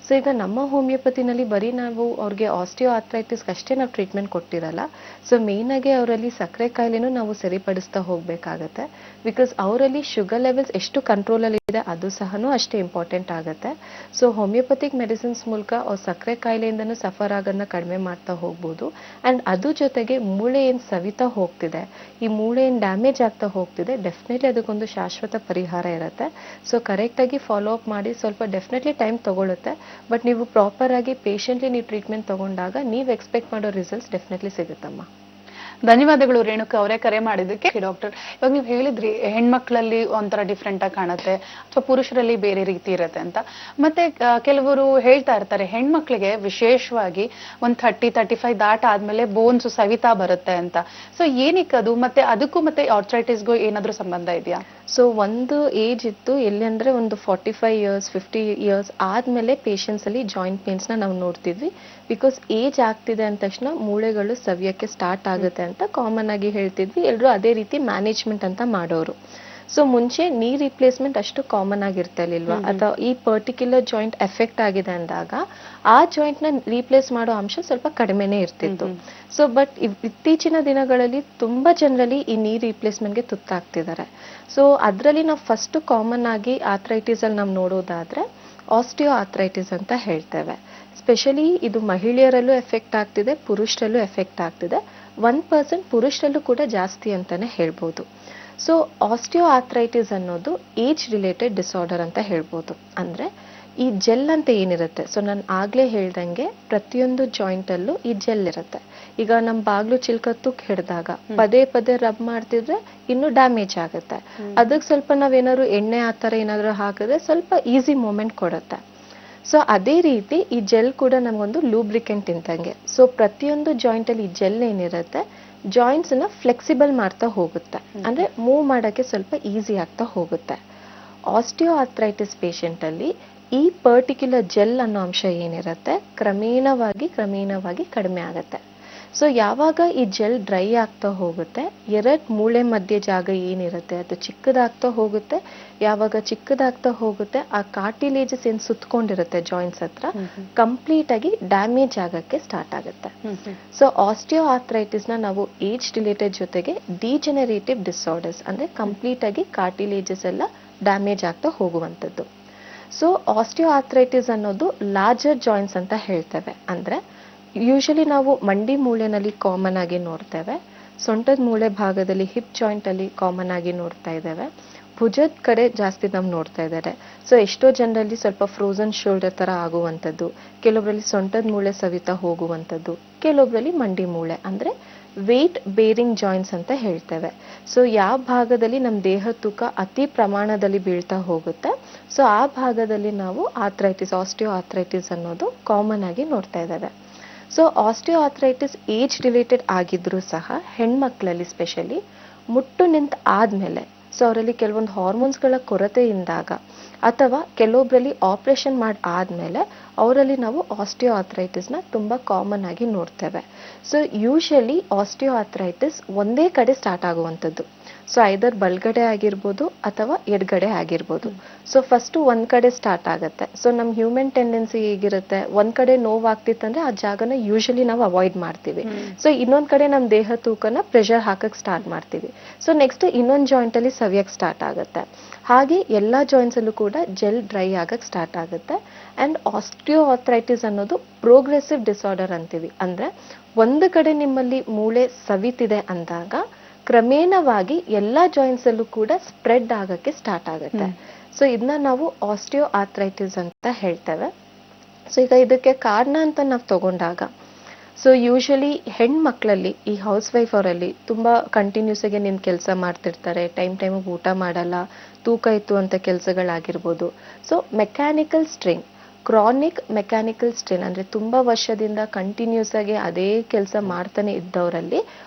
ಸೊ ಈಗ ನಮ್ಮ ಹೋಮಿಯೋಪತಿನಲ್ಲಿ ಬರೀ ನಾವು ಅವ್ರಿಗೆ ಆಸ್ಟಿಯೋ ಆರ್ಥ್ರೈಟಿಸ್ಗೆ ಅಷ್ಟೇ ನಾವು ಟ್ರೀಟ್ಮೆಂಟ್ ಕೊಟ್ಟಿರಲ್ಲ. ಸೊ ಮೇಯ್ನಾಗಿ ಅವರಲ್ಲಿ ಸಕ್ಕರೆ ಕಾಯಿಲೆನೂ ನಾವು ಸರಿಪಡಿಸ್ತಾ ಹೋಗಬೇಕಾಗತ್ತೆ. ಬಿಕಾಸ್ ಅವರಲ್ಲಿ ಶುಗರ್ ಲೆವೆಲ್ಸ್ ಎಷ್ಟು ಕಂಟ್ರೋಲಲ್ಲಿ ಇದೆ ಅದು ಸಹ ಅಷ್ಟೇ ಇಂಪಾರ್ಟೆಂಟ್ ಆಗುತ್ತೆ. ಸೊ ಹೋಮಿಯೋಪತಿಕ್ ಮೆಡಿಸಿನ್ಸ್ ಮೂಲಕ ಅವ್ರು ಸಕ್ಕರೆ ಕಾಯಿಲೆಯಿಂದನೂ ಸಫರ್ ಆಗೋದನ್ನ ಕಡಿಮೆ ಮಾಡ್ತಾ ಹೋಗ್ಬೋದು. ಆ್ಯಂಡ್ ಅದ್ರ ಜೊತೆಗೆ ಮೂಳೆ ಏನು ಸವಿತಾ ಹೋಗ್ತಿದೆ, ಈ ಮೂಳೆ ಏನು ಡ್ಯಾಮೇಜ್ ಆಗ್ತಾ ಹೋಗ್ತಿದೆ, ಡೆಫಿನೆಟ್ಲಿ ಅದಕ್ಕೊಂದು ಶಾಶ್ವತ ಪರಿಹಾರ ಇರುತ್ತೆ. ಸೊ ಕರೆಕ್ಟಾಗಿ ಫಾಲೋ ಅಪ್ ಮಾಡಿ, ಸ್ವಲ್ಪ ಡೆಫಿನೆಟ್ಲಿ ಟೈಮ್ ತಗೊಳುತ್ತೆ. ಬಟ್ ನೀವು ಪ್ರಾಪರ್ ಆಗಿ ಪೇಷಂಟ್ಲಿ ನೀವು ಟ್ರೀಟ್ಮೆಂಟ್ ತಗೊಂಡಾಗ ನೀವು ಎಕ್ಸ್ಪೆಕ್ಟ್ ಮಾಡೋ ರಿಸಲ್ಟ್ಸ್ ಡೆಫಿನೆಟ್ಲಿ ಸಿಗುತ್ತಮ್ಮ. ಧನ್ಯವಾದಗಳು ರೇಣುಕಾ ಅವರೇ ಕರೆ ಮಾಡಿದ್ದಕ್ಕೆ. ಡಾಕ್ಟರ್, ಇವಾಗ ನೀವು ಹೇಳಿದ್ರಿ ಹೆಣ್ಮಕ್ಳಲ್ಲಿ ಒಂಥರ ಡಿಫ್ರೆಂಟ್ ಆಗಿ ಕಾಣುತ್ತೆ ಅಥವಾ ಪುರುಷರಲ್ಲಿ ಬೇರೆ ರೀತಿ ಇರುತ್ತೆ ಅಂತ. ಮತ್ತೆ ಕೆಲವರು ಹೇಳ್ತಾ ಇರ್ತಾರೆ ಹೆಣ್ಮಕ್ಳಿಗೆ ವಿಶೇಷವಾಗಿ ಒಂದು 30-35 ದಾಟ ಆದ್ಮೇಲೆ ಬೋನ್ಸ್ ಸವಿತಾ ಬರುತ್ತೆ ಅಂತ. ಸೊ ಏನಕ್ಕೆ ಅದು? ಮತ್ತೆ ಅದಕ್ಕೂ ಮತ್ತೆ ಆರ್ಥ್ರೈಟಿಸ್ಗೂ ಏನಾದ್ರೂ ಸಂಬಂಧ ಇದೆಯಾ? ಸೊ ಒಂದು ಏಜ್ ಇತ್ತು ಎಲ್ಲಿ ಅಂದ್ರೆ ಒಂದು 45 years 50 years ಆದ್ಮೇಲೆ ಪೇಷಂಟ್ಸ್ ಅಲ್ಲಿ ಜಾಯಿಂಟ್ ಪೇನ್ಸ್ ನಾವು ನೋಡ್ತಿದ್ವಿ. ಬಿಕಾಸ್ ಏಜ್ ಆಗ್ತಿದೆ ಅಂದ ತಕ್ಷಣ ಮೂಳೆಗಳು ಸವಿಯಕ್ಕೆ ಸ್ಟಾರ್ಟ್ ಆಗುತ್ತೆ ಅಂತ ಕಾಮನ್ ಆಗಿ ಹೇಳ್ತಿದ್ವಿ. ಎಲ್ಲರೂ ಅದೇ ರೀತಿ ಮ್ಯಾನೇಜ್ಮೆಂಟ್ ಅಂತ ಮಾಡೋರು. ಸೊ ಮುಂಚೆ ನೀ ರಿಪ್ಲೇಸ್ಮೆಂಟ್ ಅಷ್ಟು ಕಾಮನ್ ಆಗಿರ್ತಿರ್ಲಿಲ್ವಾ, ಅಥವಾ ಈ ಪರ್ಟಿಕ್ಯುಲರ್ ಜಾಯಿಂಟ್ ಎಫೆಕ್ಟ್ ಆಗಿದೆ ಅಂದಾಗ ಆ ಜಾಯಿಂಟ್ ನ ರೀಪ್ಲೇಸ್ ಮಾಡೋ ಅಂಶ ಸ್ವಲ್ಪ ಕಡಿಮೆನೇ ಇರ್ತಿತ್ತು. ಸೊ ಬಟ್ ಇತ್ತೀಚಿನ ದಿನಗಳಲ್ಲಿ ತುಂಬಾ ಜನರಲ್ಲಿ ಈ ನೀ ರಿಪ್ಲೇಸ್ಮೆಂಟ್ಗೆ ತುತ್ತಾಗ್ತಿದ್ದಾರೆ. ಸೊ ಅದರಲ್ಲಿ ನಾವು ಫಸ್ಟ್ ಕಾಮನ್ ಆಗಿ ಆರ್ಥ್ರೈಟಿಸ್ ಅಲ್ಲಿ ನಾವು ನೋಡೋದಾದ್ರೆ ಆಸ್ಟಿಯೋ ಆರ್ಥ್ರೈಟಿಸ್ ಅಂತ ಹೇಳ್ತೇವೆ. ಸ್ಪೆಷಲಿ ಇದು ಮಹಿಳೆಯರಲ್ಲೂ ಎಫೆಕ್ಟ್ ಆಗ್ತಿದೆ, ಪುರುಷರಲ್ಲೂ ಎಫೆಕ್ಟ್ ಆಗ್ತಿದೆ. 1% ಪುರುಷರಲ್ಲೂ ಕೂಡ ಜಾಸ್ತಿ ಅಂತಾನೆ ಹೇಳ್ಬೋದು. ಸೊ ಆಸ್ಟಿಯೋ ಆರ್ಥ್ರೈಟಿಸ್ ಅನ್ನೋದು ಏಜ್ ರಿಲೇಟೆಡ್ ಡಿಸಾರ್ಡರ್ ಅಂತ ಹೇಳ್ಬೋದು. ಅಂದ್ರೆ ಈ ಜೆಲ್ ಅಂತ ಏನಿರುತ್ತೆ, ಸೊ ನಾನು ಆಗ್ಲೇ ಹೇಳ್ದಂಗೆ ಪ್ರತಿಯೊಂದು ಜಾಯಿಂಟ್ ಅಲ್ಲೂ ಈ ಜೆಲ್ ಇರುತ್ತೆ. ಈಗ ನಮ್ಮ ಬಾಗ್ಲು ಚಿಲ್ಕತ್ತುಕ್ ಹಿಡಿದಾಗ ಪದೇ ಪದೇ ರಬ್ ಮಾಡ್ತಿದ್ರೆ ಇನ್ನು ಡ್ಯಾಮೇಜ್ ಆಗುತ್ತೆ. ಅದಕ್ಕೆ ಸ್ವಲ್ಪ ನಾವೇನಾದ್ರು ಎಣ್ಣೆ ಆ ಥರ ಏನಾದ್ರು ಹಾಕಿದ್ರೆ ಸ್ವಲ್ಪ ಈಸಿ ಮೂಮೆಂಟ್ ಕೊಡುತ್ತೆ. ಸೊ ಅದೇ ರೀತಿ ಈ ಜೆಲ್ ಕೂಡ ನಮಗೊಂದು ಲೂಬ್ರಿಕೆಂಟ್ ಇದ್ದಂಗೆ. ಸೊ ಪ್ರತಿಯೊಂದು ಜಾಯಿಂಟ್ ಅಲ್ಲಿ ಈ ಜೆಲ್ ಏನಿರುತ್ತೆ ಜಾಯಿಂಟ್ಸ್ ನ ಫ್ಲೆಕ್ಸಿಬಲ್ ಮಾಡ್ತಾ ಹೋಗುತ್ತೆ, ಅಂದ್ರೆ ಮೂವ್ ಮಾಡಕ್ಕೆ ಸ್ವಲ್ಪ ಈಸಿ ಆಗ್ತಾ ಹೋಗುತ್ತೆ. ಆಸ್ಟಿಯೋ ಆರ್ಥ್ರೈಟಿಸ್ ಪೇಷಂಟ್ ಅಲ್ಲಿ ಈ ಪರ್ಟಿಕ್ಯುಲರ್ ಜೆಲ್ ಅನ್ನೋ ಅಂಶ ಏನಿರುತ್ತೆ ಕ್ರಮೇಣವಾಗಿ ಕಡಿಮೆ ಆಗುತ್ತೆ. ಸೊ ಯಾವಾಗ ಈ ಜೆಲ್ ಡ್ರೈ ಆಗ್ತಾ ಹೋಗುತ್ತೆ, ಎರಡು ಮೂಳೆ ಮಧ್ಯೆ ಜಾಗ ಏನಿರುತ್ತೆ ಅದು ಚಿಕ್ಕದಾಗ್ತಾ ಹೋಗುತ್ತೆ. ಯಾವಾಗ ಚಿಕ್ಕದಾಗ್ತಾ ಹೋಗುತ್ತೆ, ಆ ಕಾರ್ಟಿಲೇಜಸ್ ಏನ್ ಸುತ್ತಕೊಂಡಿರುತ್ತೆ ಜಾಯಿಂಟ್ಸ್ ಹತ್ರ ಕಂಪ್ಲೀಟ್ ಆಗಿ ಡ್ಯಾಮೇಜ್ ಆಗಕ್ಕೆ ಸ್ಟಾರ್ಟ್ ಆಗುತ್ತೆ. ಸೊ ಆಸ್ಟಿಯೋ ಆರ್ಥ್ರೈಟಿಸ್ ನ ನಾವು ಏಜ್ ರಿಲೇಟೆಡ್ ಜೊತೆಗೆ ಡಿಜೆನರೇಟಿವ್ ಡಿಸಾರ್ಡರ್ಸ್ ಅಂದ್ರೆ ಕಂಪ್ಲೀಟ್ ಆಗಿ ಕಾರ್ಟಿಲೇಜಸ್ ಎಲ್ಲ ಡ್ಯಾಮೇಜ್ ಆಗ್ತಾ ಹೋಗುವಂಥದ್ದು. ಸೊ ಆಸ್ಟಿಯೋ ಆರ್ಥ್ರೈಟಿಸ್ ಅನ್ನೋದು ಲಾರ್ಜರ್ ಜಾಯಿಂಟ್ಸ್ ಅಂತ ಹೇಳ್ತೇವೆ. ಅಂದ್ರೆ ಯೂಶಲಿ ನಾವು ಮಂಡಿ ಮೂಳೆನಲ್ಲಿ ಕಾಮನ್ ಆಗಿ ನೋಡ್ತೇವೆ, ಸೊಂಟದ ಮೂಳೆ ಭಾಗದಲ್ಲಿ ಹಿಪ್ ಜಾಯಿಂಟ್ ಅಲ್ಲಿ ಕಾಮನ್ ಆಗಿ ನೋಡ್ತಾ ಇದ್ದೇವೆ, ಭುಜದ ಕಡೆ ಜಾಸ್ತಿ ನಾವು ನೋಡ್ತಾ ಇದ್ದಾರೆ. ಸೊ ಎಷ್ಟೋ ಜನರಲ್ಲಿ ಸ್ವಲ್ಪ ಫ್ರೋಸನ್ ಶೋಲ್ಡರ್ ತರ ಆಗುವಂಥದ್ದು, ಕೆಲವರಲ್ಲಿ ಸೊಂಟದ ಮೂಳೆ ಸವಿತಾ ಹೋಗುವಂಥದ್ದು, ಕೆಲವರಲ್ಲಿ ಮಂಡಿ ಮೂಳೆ ಅಂದ್ರೆ ವೇಟ್ ಬೇರಿಂಗ್ ಜಾಯಿಂಟ್ಸ್ ಅಂತ ಹೇಳ್ತೇವೆ. ಸೊ ಯಾವ ಭಾಗದಲ್ಲಿ ನಮ್ಮ ದೇಹ ತೂಕ ಅತಿ ಪ್ರಮಾಣದಲ್ಲಿ ಬೀಳ್ತಾ ಹೋಗುತ್ತೆ, ಸೊ ಆ ಭಾಗದಲ್ಲಿ ನಾವು ಆಸ್ಟಿಯೋ ಆರ್ಥ್ರೈಟಿಸ್ ಅನ್ನೋದು ಕಾಮನ್ ಆಗಿ ನೋಡ್ತಾ ಇದ್ದೇವೆ. So osteo arthritis age related ಆಗಿದ್ರೂ ಸಹ ಹೆಣ್ಮಕ್ಳಲ್ಲಿ ಸ್ಪೆಷಲಿ ಮುಟ್ಟು ನಿಂತ ಆದ್ಮೇಲೆ, ಸೊ ಅವರಲ್ಲಿ ಕೆಲವೊಂದು ಹಾರ್ಮೋನ್ಸ್ಗಳ ಕೊರತೆಯಿಂದಾಗ ಅಥವಾ ಕೆಲವೊಬ್ಬರಲ್ಲಿ ಆಪರೇಷನ್ ಮಾಡಿ ಆದ್ಮೇಲೆ ಅವರಲ್ಲಿ ನಾವು ಆಸ್ಟಿಯೋ ಆರ್ಥ್ರೈಟಿಸ್ನ ತುಂಬಾ ಕಾಮನ್ ಆಗಿ ನೋಡ್ತೇವೆ. ಸೊ ಯೂಶಲಿ ಆಸ್ಟಿಯೋ ಆರ್ಥ್ರೈಟಿಸ್ ಒಂದೇ ಕಡೆ ಸ್ಟಾರ್ಟ್ ಆಗುವಂಥದ್ದು. ಸೊ ಐದರ್ ಬಲ್ಗಡೆ ಆಗಿರ್ಬೋದು ಅಥವಾ ಎಡಗಡೆ ಆಗಿರ್ಬೋದು. ಸೊ ಫಸ್ಟ್ ಒಂದ್ ಕಡೆ ಸ್ಟಾರ್ಟ್ ಆಗುತ್ತೆ. ಸೊ ನಮ್ ಹ್ಯೂಮನ್ ಟೆಂಡೆನ್ಸಿ ಹೇಗಿರುತ್ತೆ, ಒಂದ್ ಕಡೆ ನೋವಾಗ್ತಿತ್ತಂದ್ರೆ ಆ ಜಾಗನ ಯೂಶಲಿ ನಾವು ಅವಾಯ್ಡ್ ಮಾಡ್ತೀವಿ. ಸೊ ಇನ್ನೊಂದ್ ಕಡೆ ನಮ್ ದೇಹ ತೂಕನ ಪ್ರೆಷರ್ ಹಾಕಕ್ ಸ್ಟಾರ್ಟ್ ಮಾಡ್ತೀವಿ. ಸೊ ನೆಕ್ಸ್ಟ್ ಇನ್ನೊಂದ್ ಜಾಯಿಂಟ್ ಅಲ್ಲಿ ಸವಿಯಕ್ ಸ್ಟಾರ್ಟ್ ಆಗುತ್ತೆ. ಹಾಗೆ ಎಲ್ಲಾ ಜಾಯಿಂಟ್ಸ್ ಅಲ್ಲೂ ಕೂಡ ಜೆಲ್ ಡ್ರೈ ಆಗಕ್ ಸ್ಟಾರ್ಟ್ ಆಗುತ್ತೆ. ಅಂಡ್ ಆಸ್ಟಿಯೋ ಆರ್ಥ್ರೈಟಿಸ್ ಅನ್ನೋದು ಪ್ರೋಗ್ರೆಸಿವ್ ಡಿಸಾರ್ಡರ್ ಅಂತೀವಿ. ಅಂದ್ರೆ ಒಂದು ಕಡೆ ನಿಮ್ಮಲ್ಲಿ ಮೂಳೆ ಸವಿತಿದೆ ಅಂದಾಗ ಕ್ರಮೇಣವಾಗಿ ಎಲ್ಲಾ ಜಾಯಿಂಟ್ಸ್ ಅಲ್ಲೂ ಕೂಡ ಸ್ಪ್ರೆಡ್ ಆಗಕ್ಕೆ ಸ್ಟಾರ್ಟ್ ಆಗುತ್ತೆ. ಸೊ ಇದನ್ನ ನಾವು ಆಸ್ಟಿಯೋ ಆರ್ಥ್ರೈಟಿಸ್ ಅಂತ ಹೇಳ್ತೇವೆ. ಸೊ ಈಗ ಇದಕ್ಕೆ ಕಾರಣ ಅಂತ ನಾವು ತಗೊಂಡಾಗ, ಸೊ ಯೂಶಲಿ ಹೆಣ್ಮಕ್ಳಲ್ಲಿ ಈ ಹೌಸ್ ವೈಫ್ ಅವರಲ್ಲಿ ತುಂಬಾ ಕಂಟಿನ್ಯೂಸ್ ಆಗಿ ನಿನ್ ಕೆಲಸ ಮಾಡ್ತಿರ್ತಾರೆ, ಟೈಮ್ ಊಟ ಮಾಡಲ್ಲ, ತೂಕ ಇತ್ತು ಅಂತ ಕೆಲಸಗಳಾಗಿರ್ಬೋದು. So mechanical strain, chronic mechanical strain ಅಂದ್ರೆ ತುಂಬಾ ವರ್ಷದಿಂದ ಕಂಟಿನ್ಯೂಸ್ ಆಗಿ ಅದೇ ಕೆಲಸ ಮಾಡ್ತಾನೆ ಇದ್ದವರಲ್ಲಿ